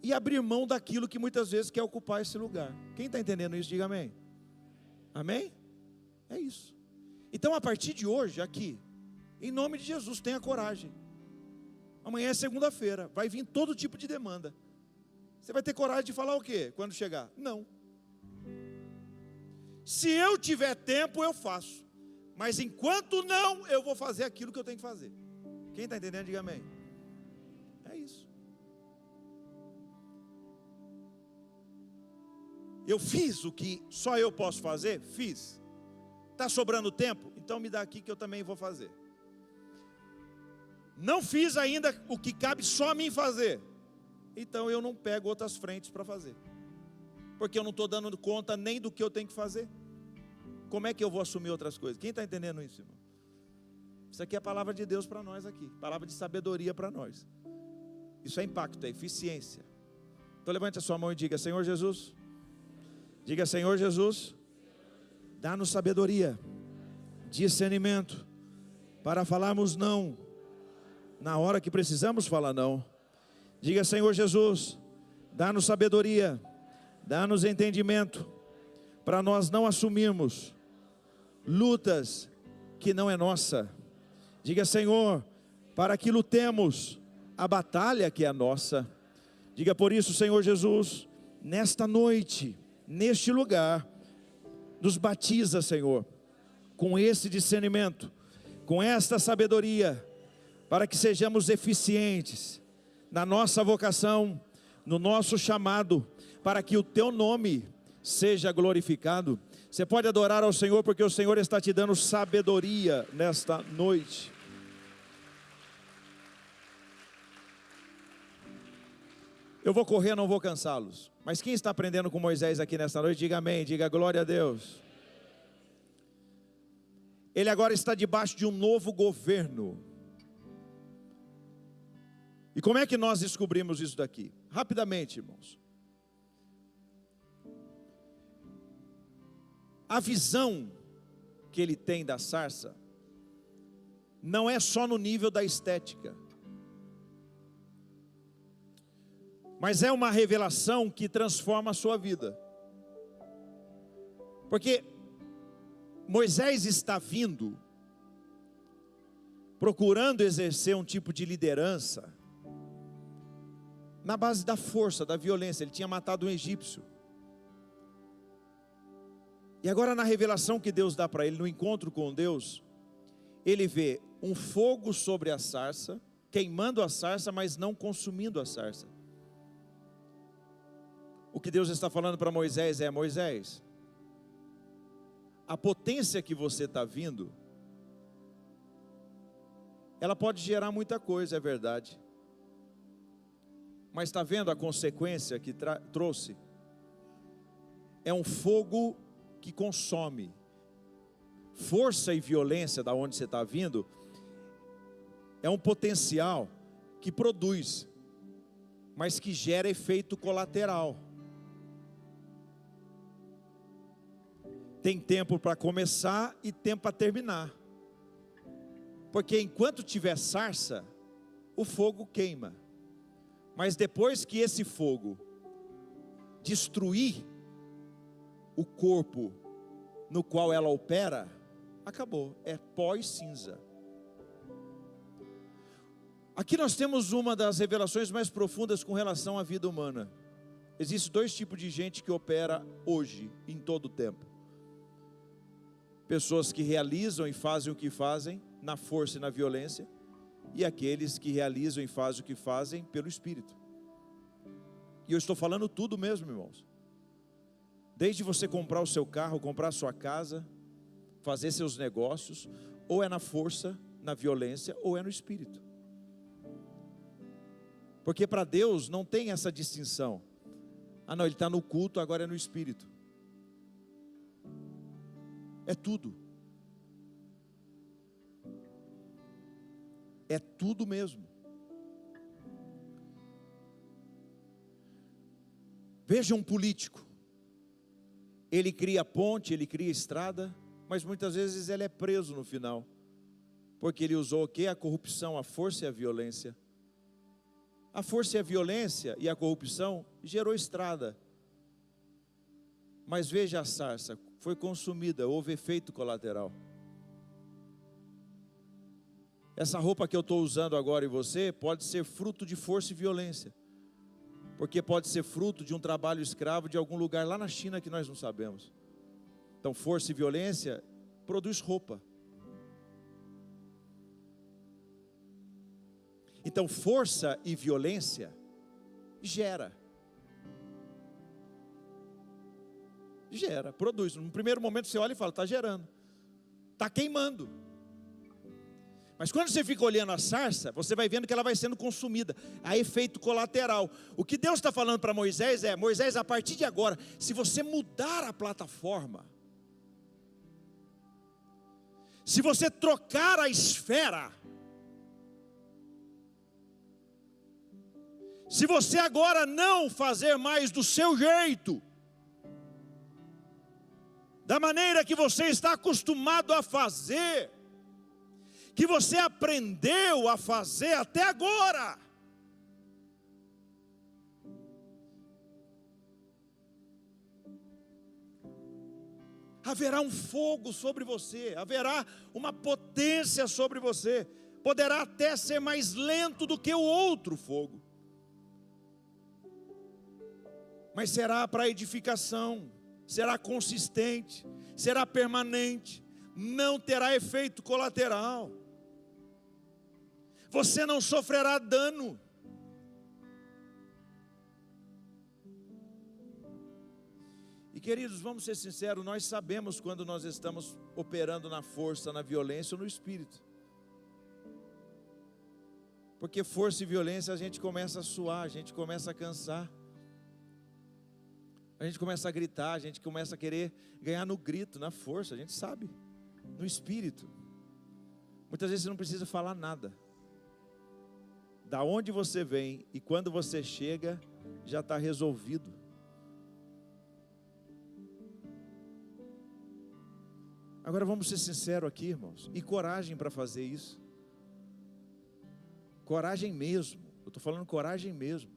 [SPEAKER 1] e abrir mão daquilo que muitas vezes quer ocupar esse lugar. Quem está entendendo isso, diga amém. Amém? É isso. Então a partir de hoje, aqui, em nome de Jesus, tenha coragem. Amanhã é segunda-feira, vai vir todo tipo de demanda. Você vai ter coragem de falar o quê quando chegar? Não. Se eu tiver tempo, eu faço. Mas enquanto não, eu vou fazer aquilo que eu tenho que fazer. Quem está entendendo, diga amém. É isso. Eu fiz o que só eu posso fazer? Fiz. Está sobrando tempo? Então me dá aqui que eu também vou fazer. Não fiz ainda o que cabe só a mim fazer. Então eu não pego outras frentes para fazer. Porque eu não estou dando conta nem do que eu tenho que fazer. Como é que eu vou assumir outras coisas? Quem está entendendo isso, irmão? Isso aqui é a palavra de Deus para nós aqui. Palavra de sabedoria para nós. Isso é impacto, é eficiência. Então levante a sua mão e diga: Senhor Jesus. Diga: Senhor Jesus, dá-nos sabedoria, discernimento, para falarmos não, na hora que precisamos falar não. Diga: Senhor Jesus, dá-nos sabedoria, dá-nos entendimento, para nós não assumirmos lutas que não é nossa. Diga: Senhor, para que lutemos a batalha que é nossa. Diga: por isso, Senhor Jesus, nesta noite, neste lugar, nos batiza, Senhor, com esse discernimento, com esta sabedoria, para que sejamos eficientes na nossa vocação, no nosso chamado, para que o Teu nome seja glorificado. Você pode adorar ao Senhor, porque o Senhor está te dando sabedoria nesta noite. Eu vou correr, não vou cansá-los. Mas quem está aprendendo com Moisés aqui nesta noite, diga amém, diga glória a Deus. Ele agora está debaixo de um novo governo. E como é que nós descobrimos isso daqui? Rapidamente, irmãos. A visão que ele tem da sarça não é só no nível da estética, mas é uma revelação que transforma a sua vida. Porque Moisés está vindo, procurando exercer um tipo de liderança, na base da força, da violência. Ele tinha matado um egípcio. E agora na revelação que Deus dá para ele, no encontro com Deus, ele vê um fogo sobre a sarça, queimando a sarça, mas não consumindo a sarça. O que Deus está falando para Moisés é: Moisés, a potência que você está vindo, ela pode gerar muita coisa, é verdade. Mas está vendo a consequência que trouxe? É um fogo que consome. Força e violência da onde você está vindo é um potencial que produz, mas que gera efeito colateral. Tem tempo para começar e tempo para terminar. Porque enquanto tiver sarça, o fogo queima. Mas depois que esse fogo destruir o corpo no qual ela opera, acabou, é pó e cinza. Aqui nós temos uma das revelações mais profundas com relação à vida humana. Existem dois tipos de gente que opera hoje, em todo o tempo. Pessoas que realizam e fazem o que fazem na força e na violência, e aqueles que realizam e fazem o que fazem pelo Espírito. E eu estou falando tudo mesmo, irmãos. Desde você comprar o seu carro, comprar a sua casa, fazer seus negócios, ou é na força, na violência, ou é no Espírito. Porque para Deus não tem essa distinção. Ah não, ele está no culto, agora é no Espírito. É tudo. É tudo mesmo. Veja um político. Ele cria ponte, ele cria estrada, mas muitas vezes ele é preso no final. Porque ele usou o quê? A corrupção, a força e a violência. A força e a violência e a corrupção gerou estrada. Mas veja a sarça, foi consumida, houve efeito colateral. Essa roupa que eu estou usando agora em você pode ser fruto de força e violência. Porque pode ser fruto de um trabalho escravo de algum lugar lá na China que nós não sabemos. Então força e violência produz roupa. Então força e violência gera, produz. No primeiro momento você olha e fala, está gerando, está queimando. Mas quando você fica olhando a sarça, você vai vendo que ela vai sendo consumida. Há efeito colateral. O que Deus está falando para Moisés é, Moisés, a partir de agora, se você mudar a plataforma, se você trocar a esfera, se você agora não fazer mais do seu jeito, da maneira que você está acostumado a fazer, que você aprendeu a fazer até agora, haverá um fogo sobre você, haverá uma potência sobre você, poderá até ser mais lento do que o outro fogo, mas será para edificação, será consistente, será permanente, não terá efeito colateral, você não sofrerá dano. E queridos, vamos ser sinceros, nós sabemos quando nós estamos operando na força, na violência ou no espírito. Porque força e violência a gente começa a suar, a gente começa a cansar. A gente começa a gritar, a gente começa a querer ganhar no grito, na força, a gente sabe. No espírito. Muitas vezes você não precisa falar nada. Da onde você vem e quando você chega, já está resolvido. Agora vamos ser sinceros aqui, irmãos, e coragem para fazer isso. Coragem mesmo, eu estou falando coragem mesmo.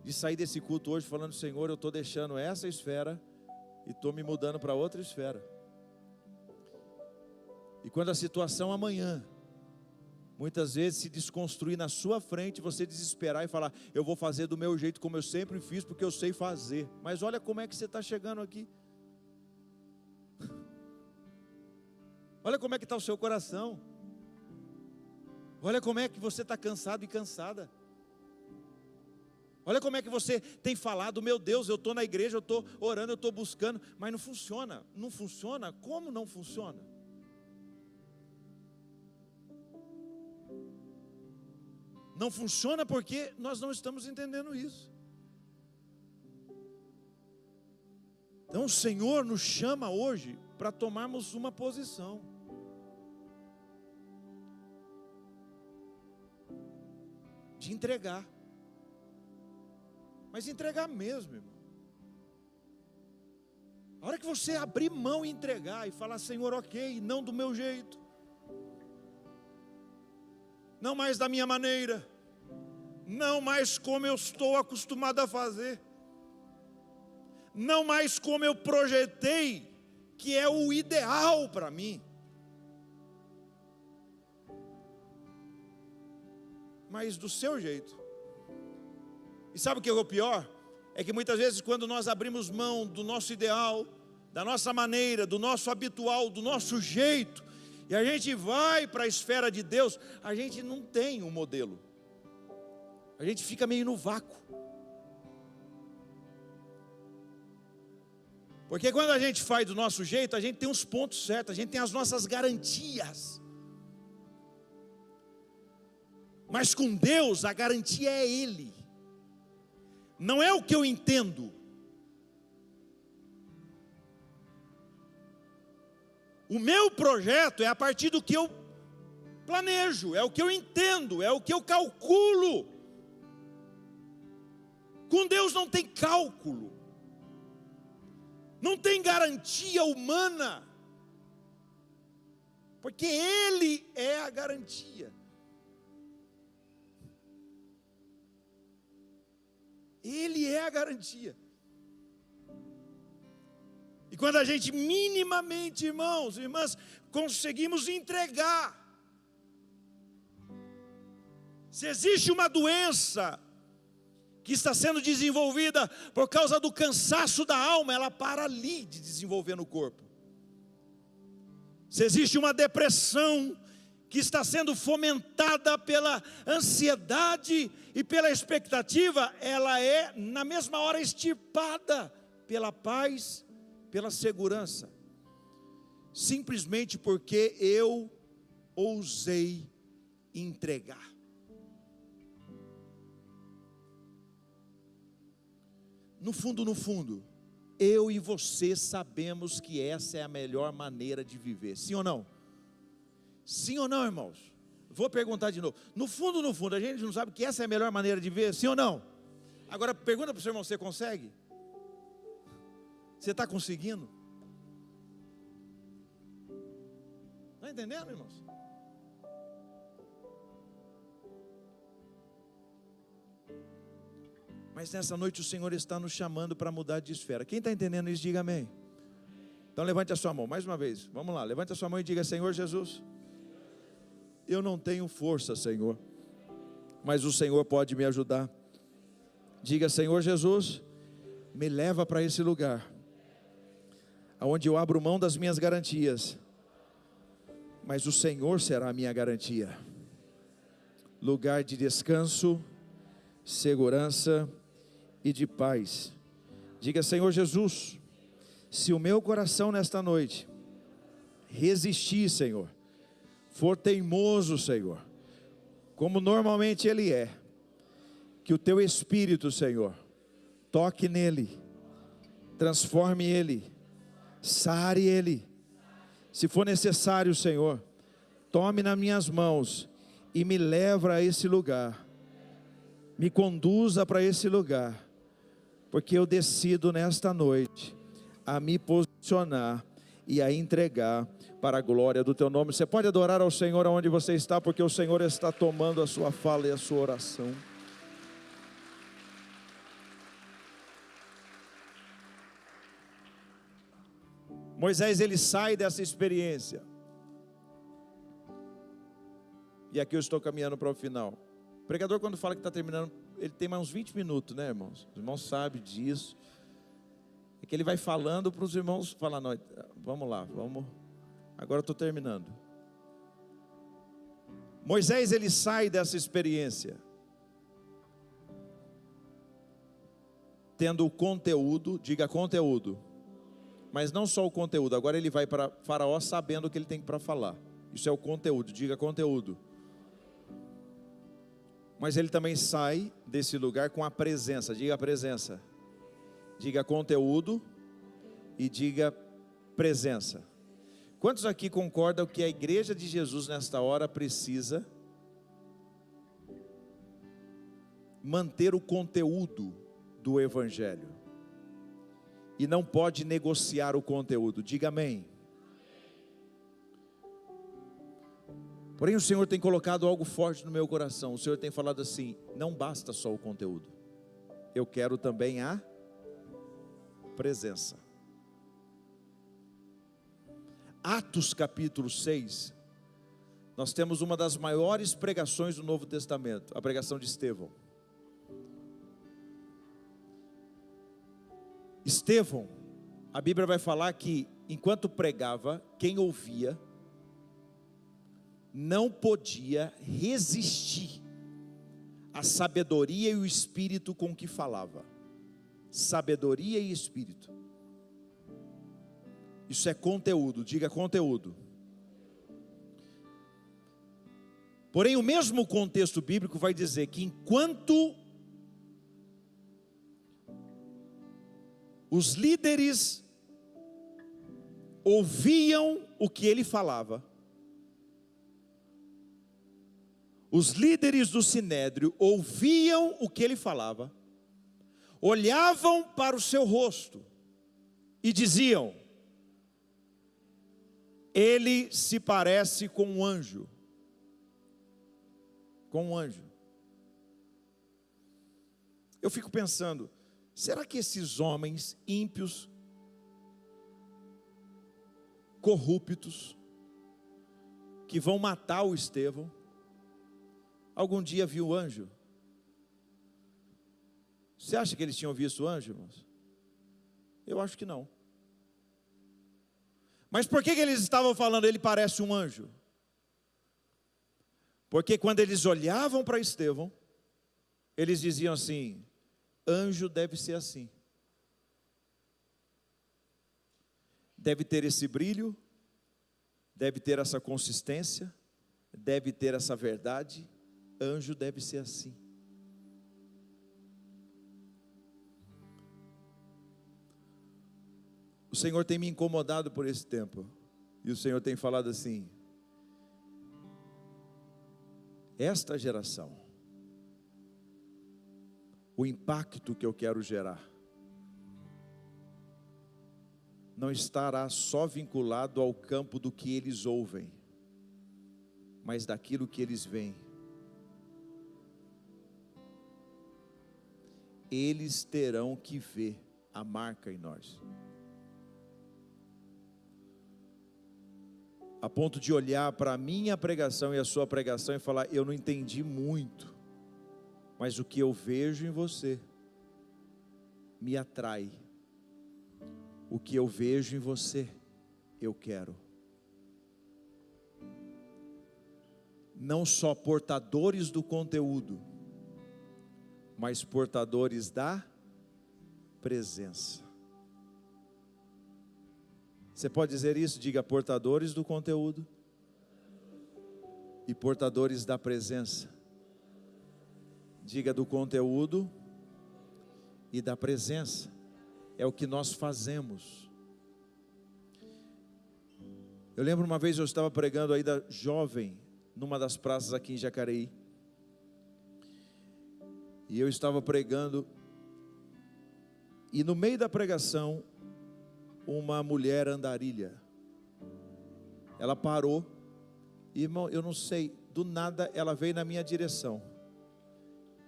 [SPEAKER 1] De sair desse culto hoje falando, Senhor, eu estou deixando essa esfera e estou me mudando para outra esfera. E quando a situação amanhã, muitas vezes se desconstruir na sua frente, você desesperar e falar, eu vou fazer do meu jeito como eu sempre fiz, porque eu sei fazer. Mas olha como é que você está chegando aqui. Olha como é que está o seu coração. Olha como é que você está cansado e cansada. Olha como é que você tem falado, meu Deus, eu estou na igreja, eu estou orando, eu estou buscando, mas não funciona. Não funciona? Como não funciona? Não funciona porque nós não estamos entendendo isso. Então o Senhor nos chama hoje para tomarmos uma posição. De entregar. Mas entregar mesmo, irmão. A hora que você abrir mão e entregar e falar, Senhor, ok, não do meu jeito. Não mais da minha maneira. Não mais como eu estou acostumado a fazer. Não mais como eu projetei, que é o ideal para mim. Mas do seu jeito. E sabe o que é o pior? É que muitas vezes quando nós abrimos mão do nosso ideal, da nossa maneira, do nosso habitual, do nosso jeito, e a gente vai para a esfera de Deus, a gente não tem um modelo. A gente fica meio no vácuo. Porque quando a gente faz do nosso jeito, a gente tem os pontos certos, a gente tem as nossas garantias. Mas com Deus, a garantia é Ele. Não é o que eu entendo. O meu projeto é a partir do que eu planejo, é o que eu entendo, é o que eu calculo. Com Deus não tem cálculo. Não tem garantia humana. Porque Ele é a garantia. Ele é a garantia. E quando a gente minimamente, irmãos e irmãs, conseguimos entregar Se existe uma doença que está sendo desenvolvida por causa do cansaço da alma, ela para ali de desenvolver no corpo. Se existe uma depressão que está sendo fomentada pela ansiedade e pela expectativa, ela é na mesma hora extirpada pela paz, pela segurança, simplesmente porque eu ousei entregar. No fundo, eu e você sabemos que essa é a melhor maneira de viver, sim ou não? Sim ou não, irmãos? Vou perguntar de novo. No fundo, a gente não sabe que essa é a melhor maneira de viver, sim ou não? Agora pergunta para o seu irmão, você consegue? Você está conseguindo? Está entendendo, irmãos? Mas nessa noite o Senhor está nos chamando para mudar de esfera. Quem está entendendo isso, diga amém. Então levante a sua mão, mais uma vez. Vamos lá, levante a sua mão e diga: Senhor Jesus, eu não tenho força, Senhor, mas o Senhor pode me ajudar. Diga: Senhor Jesus, me leva para esse lugar, onde eu abro mão das minhas garantias, mas o Senhor será a minha garantia. Lugar de descanso, segurança e de paz. Diga: Senhor Jesus, se o meu coração nesta noite resistir, Senhor, for teimoso, Senhor, como normalmente ele é, que o teu Espírito, Senhor, toque nele, transforme ele, sare ele. Se for necessário, Senhor, tome nas minhas mãos e me leve a esse lugar, me conduza para esse lugar, porque eu decido nesta noite a me posicionar e a entregar para a glória do teu nome. Você pode adorar ao Senhor onde você está, porque o Senhor está tomando a sua fala e a sua oração. Moisés, ele sai dessa experiência, e aqui eu estou caminhando para o final. O pregador, quando fala que está terminando, ele tem mais uns 20 minutos, né, irmãos? Os irmãos sabem disso. É que ele vai falando para os irmãos falar: não, vamos lá, vamos. Agora eu estou terminando. Moisés, ele sai dessa experiência tendo o conteúdo, diga conteúdo, mas não só o conteúdo. Agora ele vai para Faraó sabendo o que ele tem para falar. Isso é o conteúdo, diga conteúdo. Mas ele também sai desse lugar com a presença, diga presença. Diga conteúdo e diga presença. Quantos aqui concordam que a igreja de Jesus nesta hora precisa manter o conteúdo do evangelho e não pode negociar o conteúdo? Diga amém. Porém o Senhor tem colocado algo forte no meu coração. O Senhor tem falado assim: não basta só o conteúdo, eu quero também a presença. Atos capítulo 6, nós temos uma das maiores pregações do Novo Testamento, a pregação de Estevão. Estevão, a Bíblia vai falar que enquanto pregava, quem ouvia não podia resistir à sabedoria e o espírito com que falava. Sabedoria e espírito. Isso é conteúdo, diga conteúdo. Porém, o mesmo contexto bíblico vai dizer que enquanto os líderes ouviam o que ele falava, os líderes do sinédrio ouviam o que ele falava, olhavam para o seu rosto e diziam: ele se parece com um anjo. Com um anjo. Eu fico pensando, será que esses homens ímpios, corruptos, que vão matar o Estevão, algum dia viu o anjo? Você acha que eles tinham visto o anjo, irmãos? Eu acho que não. Mas por que eles estavam falando, ele parece um anjo? Porque quando eles olhavam para Estevão, eles diziam assim: anjo deve ser assim. Deve ter esse brilho, deve ter essa consistência, deve ter essa verdade. Anjo deve ser assim. O Senhor tem me incomodado por esse tempo. E o Senhor tem falado assim: esta geração, o impacto que eu quero gerar, não estará só vinculado ao campo do que eles ouvem, mas daquilo que eles veem. Eles terão que ver a marca em nós, a ponto de olhar para a minha pregação e a sua pregação e falar: eu não entendi muito, mas o que eu vejo em você me atrai. O que eu vejo em você, eu quero. Não só portadores do conteúdo, mas portadores da presença. Você pode dizer isso? Diga: portadores do conteúdo e portadores da presença. Diga: do conteúdo e da presença. É o que nós fazemos. Eu lembro uma vez eu estava pregando ainda jovem, numa das praças aqui em Jacareí. E eu estava pregando, e no meio da pregação, uma mulher andarilha, ela parou, irmão, eu não sei, do nada ela veio na minha direção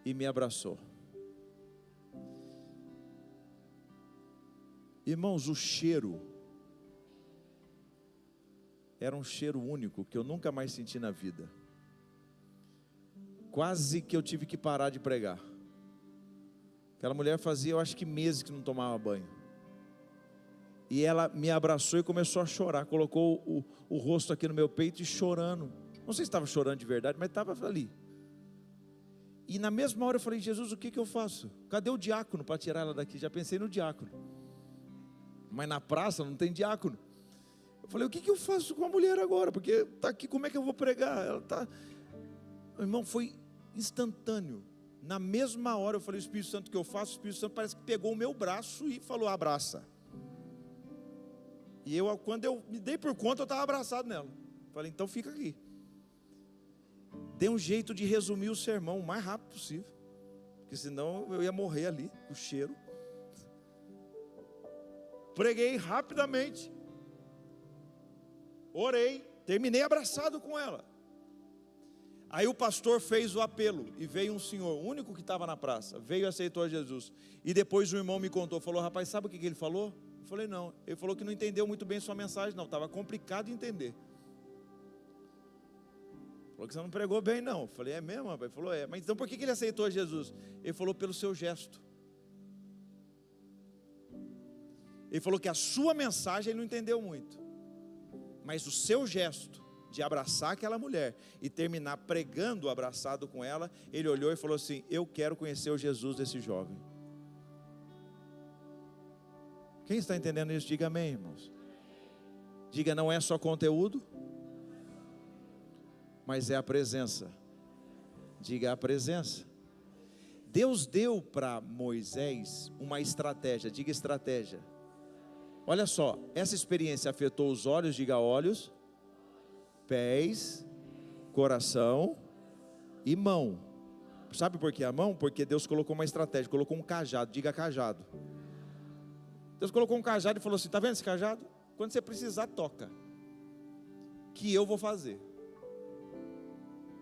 [SPEAKER 1] e me abraçou. Irmãos, o cheiro era um cheiro único que eu nunca mais senti na vida. Quase que eu tive que parar de pregar. Aquela mulher fazia, eu acho que meses que não tomava banho. E ela me abraçou e começou a chorar. Colocou o rosto aqui no meu peito e chorando. Não sei se estava chorando de verdade, mas estava ali. E na mesma hora eu falei: Jesus, o que eu faço? Cadê o diácono para tirar ela daqui? Já pensei no diácono. Mas na praça não tem diácono. Eu falei: o que eu faço com a mulher agora? Porque está aqui, como é que eu vou pregar? Ela está... Irmão, foi instantâneo. Na mesma hora eu falei: o Espírito Santo, que eu faço? O Espírito Santo parece que pegou o meu braço e falou: abraça. E eu, quando eu me dei por conta, eu estava abraçado nela. Falei: então fica aqui. Dei um jeito de resumir o sermão o mais rápido possível, porque senão eu ia morrer ali, o cheiro. Preguei rapidamente, orei, terminei abraçado com ela. Aí o pastor fez o apelo, e veio um senhor, o único que estava na praça, veio e aceitou a Jesus. E depois o irmão me contou, falou: rapaz, sabe o que ele falou? Eu falei: não. Ele falou que não entendeu muito bem sua mensagem, não, estava complicado de entender. Falou que você não pregou bem, não. Eu falei: é mesmo, rapaz? Ele falou: é. Mas então por que ele aceitou a Jesus? Ele falou: pelo seu gesto. Ele falou que a sua mensagem ele não entendeu muito, mas o seu gesto de abraçar aquela mulher e terminar pregando abraçado com ela, ele olhou e falou assim: eu quero conhecer o Jesus desse jovem. Quem está entendendo isso? Diga amém, irmãos. Diga: não é só conteúdo, mas é a presença. Diga: a presença. Deus deu para Moisés uma estratégia. Diga: estratégia. Olha só, essa experiência afetou os olhos. Diga: olhos, pés, coração e mão. Sabe por que a mão? Porque Deus colocou uma estratégia, colocou um cajado. Diga: cajado. Deus colocou um cajado e falou assim: está vendo esse cajado? Quando você precisar, toca, que eu vou fazer.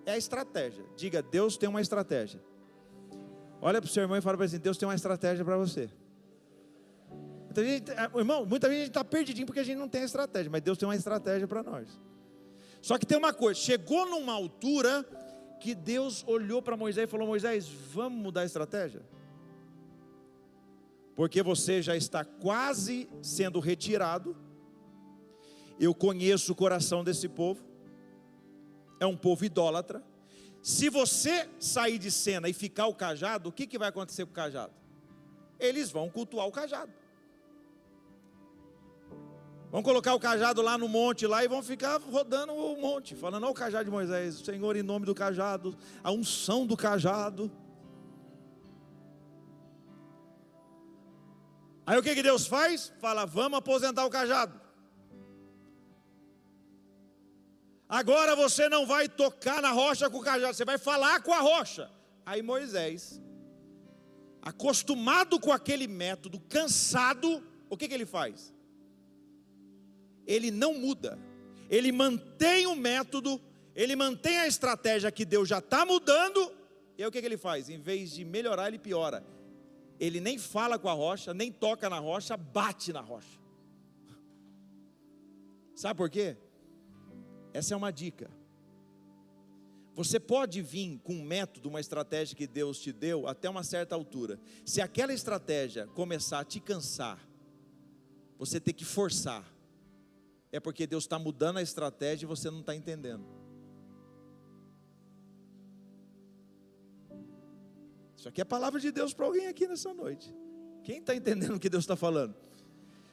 [SPEAKER 1] É a estratégia. Diga: Deus tem uma estratégia. Olha para o seu irmão e fala para ele assim: Deus tem uma estratégia para você. Irmão, muita gente está perdidinho porque a gente não tem estratégia, mas Deus tem uma estratégia para nós. Só que tem uma coisa: chegou numa altura que Deus olhou para Moisés e falou: Moisés, vamos mudar a estratégia? Porque você já está quase sendo retirado. Eu conheço o coração desse povo. É um povo idólatra. Se você sair de cena e ficar o cajado, o que vai acontecer com o cajado? Eles vão cultuar o cajado. Vão colocar o cajado lá no monte lá e vão ficar rodando o monte, falando: ó, o cajado de Moisés, Senhor, em nome do cajado, a unção do cajado. Aí o que Deus faz? Fala: vamos aposentar o cajado. Agora você não vai tocar na rocha com o cajado, você vai falar com a rocha. Aí Moisés, acostumado com aquele método, cansado, o que ele faz? Ele não muda, ele mantém o método, ele mantém a estratégia que Deus já está mudando. E aí o que ele faz? Em vez de melhorar, ele piora. Ele nem fala com a rocha, nem toca na rocha, bate na rocha. Sabe por quê? Essa é uma dica. Você pode vir com um método, uma estratégia que Deus te deu até uma certa altura. Se aquela estratégia começar a te cansar, você tem que forçar. É porque Deus está mudando a estratégia e você não está entendendo. Isso aqui é a palavra de Deus para alguém aqui nessa noite. Quem está entendendo o que Deus está falando?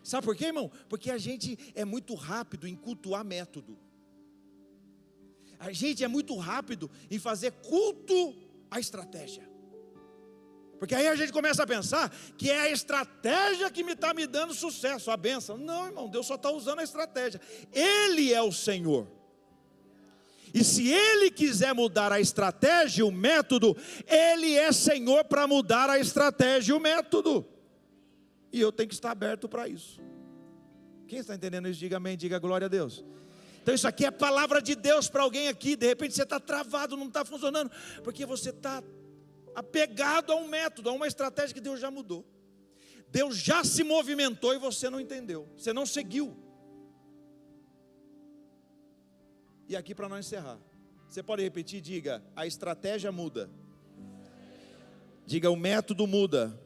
[SPEAKER 1] Sabe por quê, irmão? Porque a gente é muito rápido em cultuar método. A gente é muito rápido em fazer culto à estratégia. Porque aí a gente começa a pensar que é a estratégia que está me dando sucesso, a bênção. Não, irmão, Deus só está usando a estratégia. Ele é o Senhor. E se Ele quiser mudar a estratégia, o método, Ele é Senhor para mudar a estratégia e o método. E eu tenho que estar aberto para isso. Quem está entendendo isso? Diga amém, diga glória a Deus. Então isso aqui é palavra de Deus para alguém aqui. De repente você está travado, não está funcionando, porque você está apegado a um método, a uma estratégia que Deus já mudou. Deus já se movimentou e você não entendeu, você não seguiu. E aqui para nós encerrar, você pode repetir? Diga: a estratégia muda. Diga: o método muda,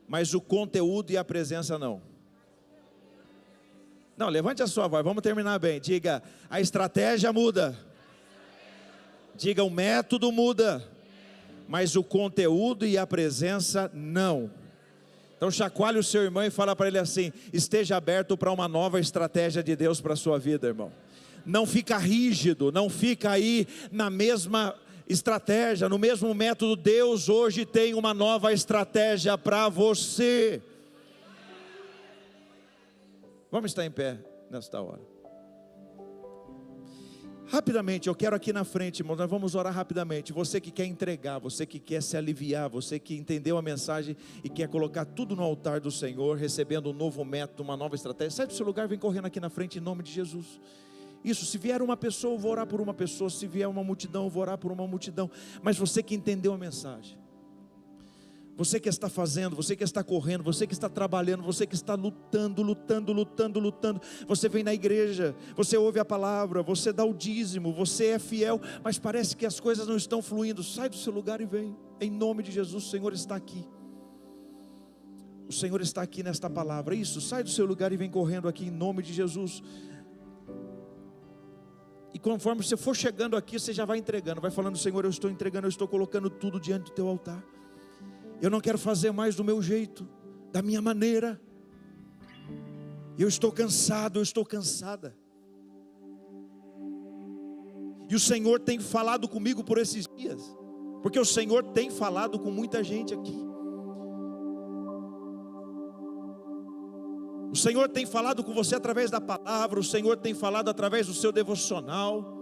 [SPEAKER 1] mas o conteúdo e a presença não. Não, levante a sua voz, vamos terminar bem. Diga: a estratégia muda. Diga: o método muda, mas o conteúdo e a presença não. Então chacoalhe o seu irmão e fala para ele assim: esteja aberto para uma nova estratégia de Deus para a sua vida, irmão. Não fica rígido, não fica aí na mesma estratégia, no mesmo método. Deus hoje tem uma nova estratégia para você. Vamos estar em pé nesta hora. Rapidamente, eu quero aqui na frente, irmãos, nós vamos orar rapidamente. Você que quer entregar, você que quer se aliviar, você que entendeu a mensagem e quer colocar tudo no altar do Senhor, recebendo um novo método, uma nova estratégia, sai do seu lugar, vem correndo aqui na frente em nome de Jesus. Isso, se vier uma pessoa, eu vou orar por uma pessoa. Se vier uma multidão, eu vou orar por uma multidão. Mas você que entendeu a mensagem, você que está fazendo, você que está correndo, você que está trabalhando, você que está lutando, você vem na igreja, você ouve a palavra, você dá o dízimo, você é fiel, mas parece que as coisas não estão fluindo. Sai do seu lugar e vem, em nome de Jesus. O Senhor está aqui. O Senhor está aqui nesta palavra. Isso, sai do seu lugar e vem correndo aqui em nome de Jesus. E conforme você for chegando aqui, você já vai entregando, vai falando: Senhor, eu estou entregando, eu estou colocando tudo diante do teu altar. Eu não quero fazer mais do meu jeito, da minha maneira. Eu estou cansado, eu estou cansada. E o Senhor tem falado comigo por esses dias, porque o Senhor tem falado com muita gente aqui. O Senhor tem falado com você através da palavra, o Senhor tem falado através do seu devocional.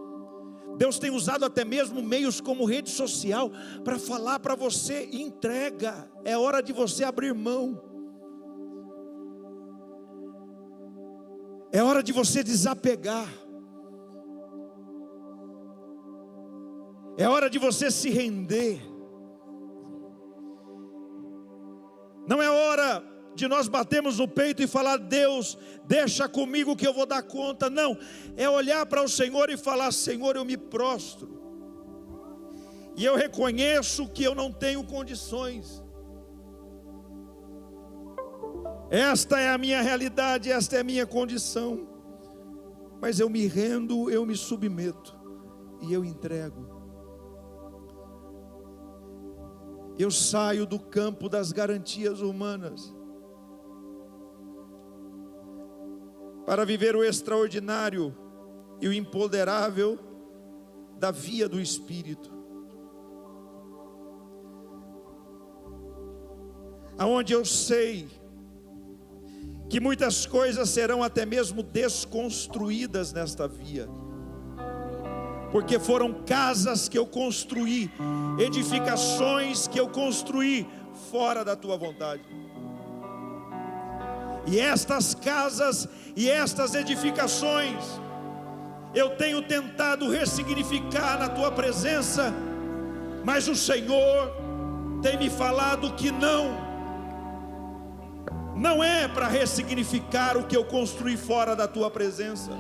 [SPEAKER 1] Deus tem usado até mesmo meios como rede social para falar para você: entrega, é hora de você abrir mão. É hora de você desapegar. É hora de você se render. Não é hora de nós batermos no peito e falar: Deus, deixa comigo que eu vou dar conta. Não, é olhar para o Senhor e falar: Senhor, eu me prostro. e eu reconheço que eu não tenho condições. Esta é a minha realidade, esta é a minha condição. Mas eu me rendo, eu me submeto e eu entrego. Eu saio do campo das garantias humanas para viver o extraordinário e o imponderável da via do Espírito, aonde eu sei que muitas coisas serão até mesmo desconstruídas nesta via, porque foram casas que eu construí, edificações que eu construí fora da tua vontade. E estas casas e estas edificações eu tenho tentado ressignificar na tua presença, mas o Senhor tem me falado que não é para ressignificar o que eu construí fora da tua presença,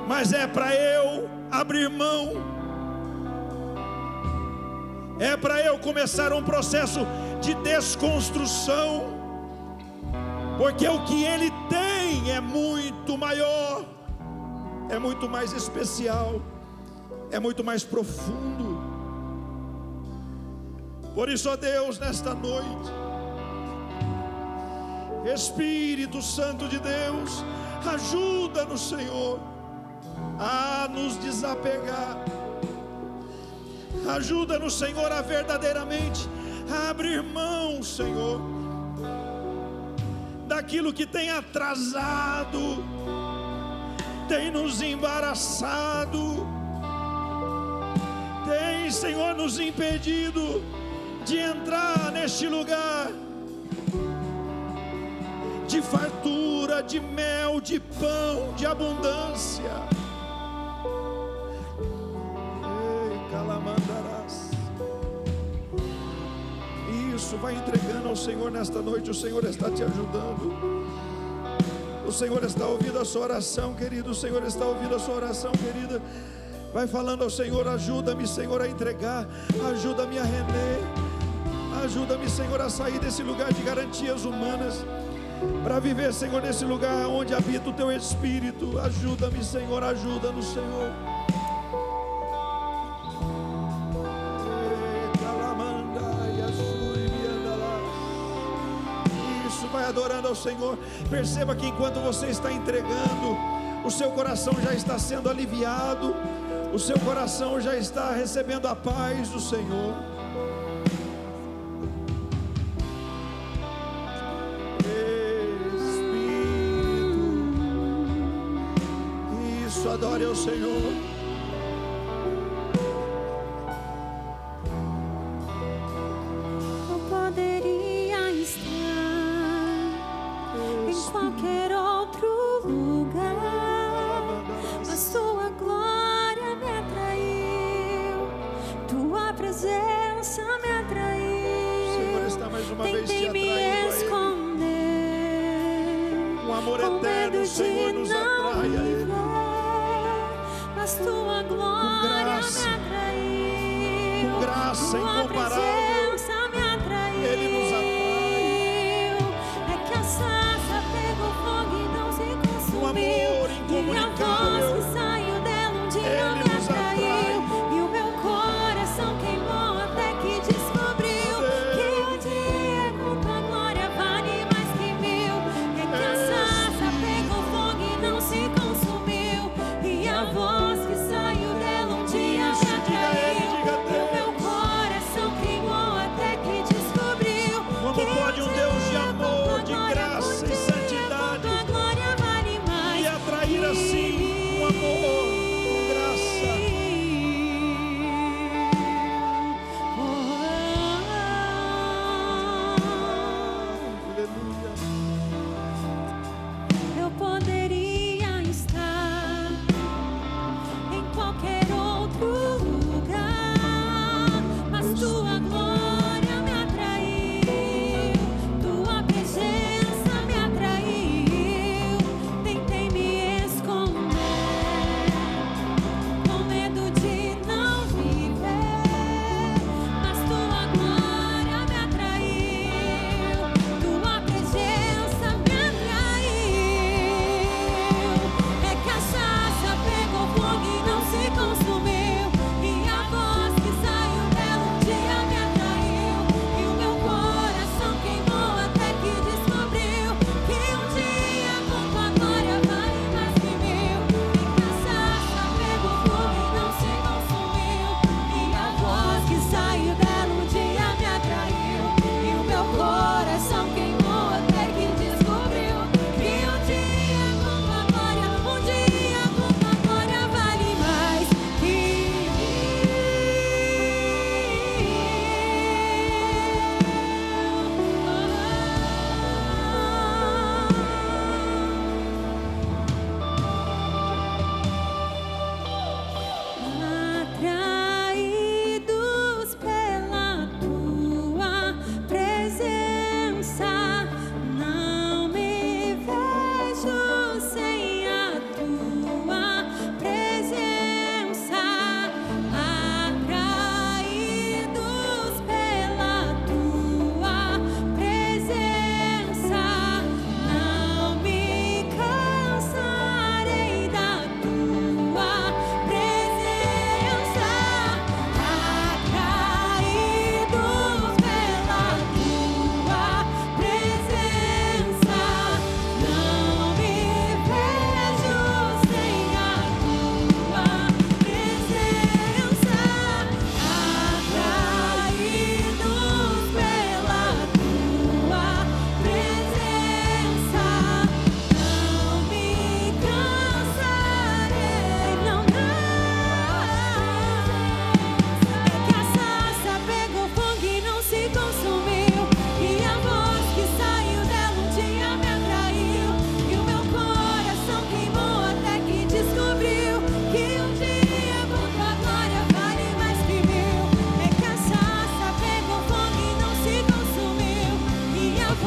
[SPEAKER 1] mas é para eu abrir mão, é para eu começar um processo de desconstrução, porque o que Ele tem é muito maior, é muito mais especial, é muito mais profundo. Por isso, ó Deus, nesta noite, Espírito Santo de Deus, ajuda-nos, Senhor, a nos desapegar. Ajuda-nos, Senhor, a verdadeiramente abrir mão, Senhor, daquilo que tem atrasado, tem nos embaraçado, tem, Senhor, nos impedido de entrar neste lugar de fartura, de mel, de pão, de abundância. Ei, calamandarás. Isso, vai entregando ao Senhor nesta noite. O Senhor está te ajudando. O Senhor está ouvindo a sua oração, querido. O Senhor está ouvindo a sua oração, querida. Vai falando ao Senhor: ajuda-me, Senhor, a entregar. Ajuda-me a render. Ajuda-me, Senhor, a sair desse lugar de garantias humanas, para viver, Senhor, nesse lugar onde habita o Teu Espírito. Ajuda-me, Senhor, ajuda-nos, Senhor. Isso, vai adorando ao Senhor. Perceba que enquanto você está entregando, o seu coração já está sendo aliviado, o seu coração já está recebendo a paz do Senhor. Adore ao Senhor.
[SPEAKER 2] Eu poderia estar em qualquer outro lugar, mas tua glória me atraiu, tua presença me atraiu.
[SPEAKER 1] O Senhor está mais uma vez te
[SPEAKER 2] Tentei me esconder,
[SPEAKER 1] o amor eterno, o Senhor nos atrai a Ele.
[SPEAKER 2] Mas tua glória me atraiu,
[SPEAKER 1] com graça
[SPEAKER 2] tua presença me atraiu.
[SPEAKER 1] Ele nos atrai.
[SPEAKER 2] É que a sarça pegou fogo e não se consumiu.
[SPEAKER 1] Um amor incomunicável.
[SPEAKER 2] E a voz que saiu dela um dia me atraiu. E o meu coração queimou até que descobriu que o dia com tua glória vale mais que mil. É que a sarça pegou fogo e não se consumiu. E a voz que saiu dela um dia me atraiu. E o meu coração queimou até que descobriu que
[SPEAKER 1] pode um Deus de amor, de graça e santidade me atrair assim, com amor, com graça. Aleluia.
[SPEAKER 2] Eu poderia estar em qualquer outro lugar, mas tua glória me atraiu, tua presença me atraiu. Tentei me esconder, com medo de não viver,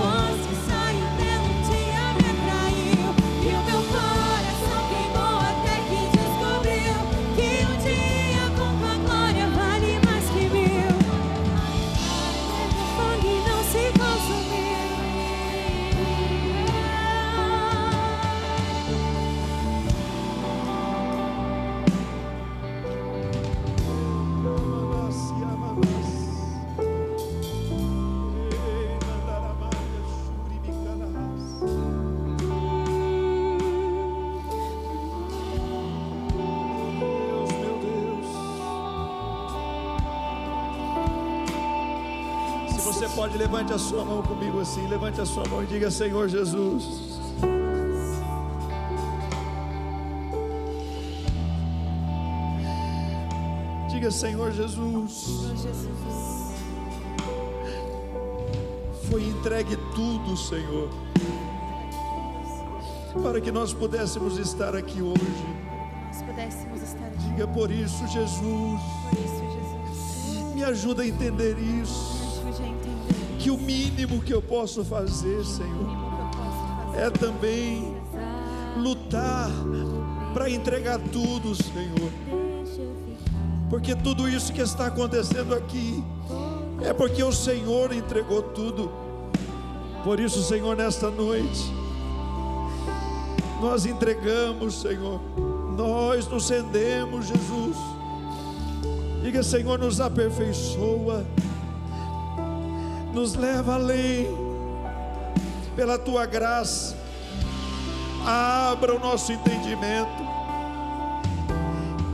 [SPEAKER 2] voz que saiu dela um dia me atraiu. E o meu coração queimou até que descobriu que um dia com tua glória vale mais que mil. O fogo não se consumiu.
[SPEAKER 1] Você pode, levante a sua mão comigo assim, levante a sua mão e diga: Senhor Jesus, diga: Senhor Jesus, foi entregue tudo, Senhor, para que nós pudéssemos estar aqui hoje. Diga: por isso, Jesus, me ajuda a entender isso. Que o mínimo que eu posso fazer, Senhor, é também lutar para entregar tudo, Senhor. Porque tudo isso que está acontecendo aqui é porque o Senhor entregou tudo. Por isso, Senhor, nesta noite nós entregamos, Senhor, nós nos rendemos, Jesus. Diga: Senhor, nos aperfeiçoa, nos leva além, pela tua graça. Abra o nosso entendimento,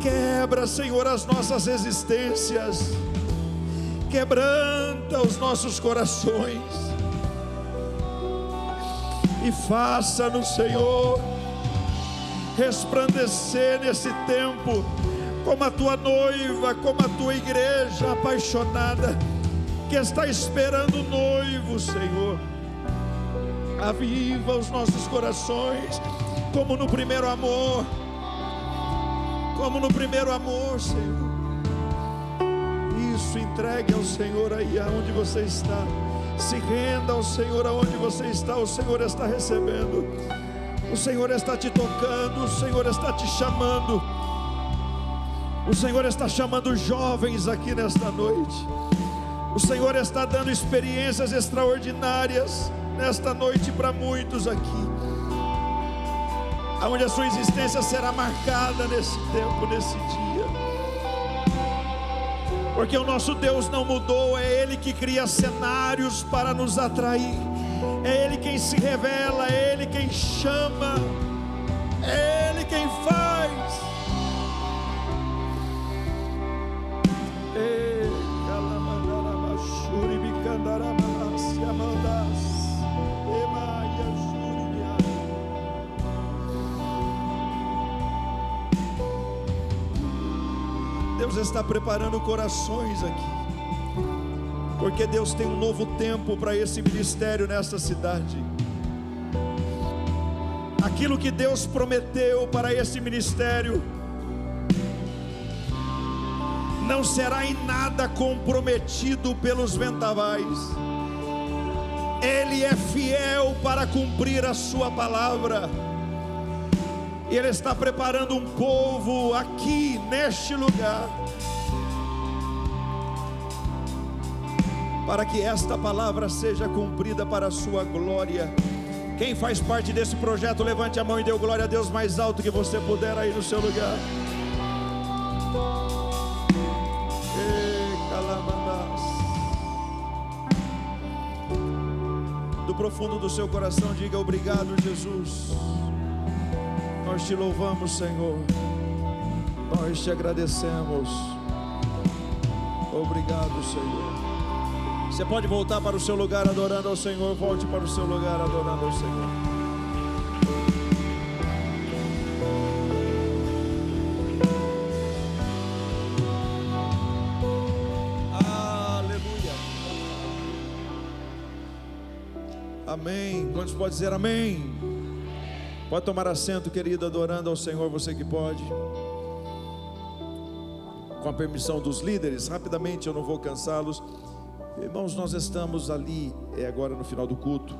[SPEAKER 1] quebra, Senhor, as nossas resistências, quebranta os nossos corações e faça-nos, Senhor, resplandecer nesse tempo como a tua noiva, como a tua igreja apaixonada que está esperando o noivo, Senhor. Aviva os nossos corações, como no primeiro amor, Senhor. Isso, entregue ao Senhor aí aonde você está. Se renda ao Senhor aonde você está. O Senhor está recebendo, o Senhor está te tocando, o Senhor está te chamando. O Senhor está chamando jovens aqui nesta noite. O Senhor está dando experiências extraordinárias nesta noite para muitos aqui, aonde a sua existência será marcada nesse tempo, nesse dia. Porque o nosso Deus não mudou, é Ele que cria cenários para nos atrair, é Ele quem se revela, é Ele quem chama, é Ele quem faz. Deus está preparando corações aqui, porque Deus tem um novo tempo para esse ministério nesta cidade. Aquilo que Deus prometeu para esse ministério não será em nada comprometido pelos vendavais. Ele é fiel para cumprir a sua palavra. E Ele está preparando um povo aqui neste lugar, para que esta palavra seja cumprida para a sua glória. Quem faz parte desse projeto, levante a mão e dê glória a Deus mais alto que você puder aí no seu lugar. Do profundo do seu coração, diga: obrigado, Jesus. Nós te louvamos, Senhor. Nós te agradecemos. Obrigado, Senhor. Você pode voltar para o seu lugar adorando ao Senhor. Volte para o seu lugar adorando ao Senhor. Aleluia. Amém. Quantos podem dizer amém? Pode tomar assento, querido, adorando ao Senhor, você que pode. Com a permissão dos líderes, rapidamente, eu não vou cansá-los. Irmãos, nós estamos ali, agora no final do culto,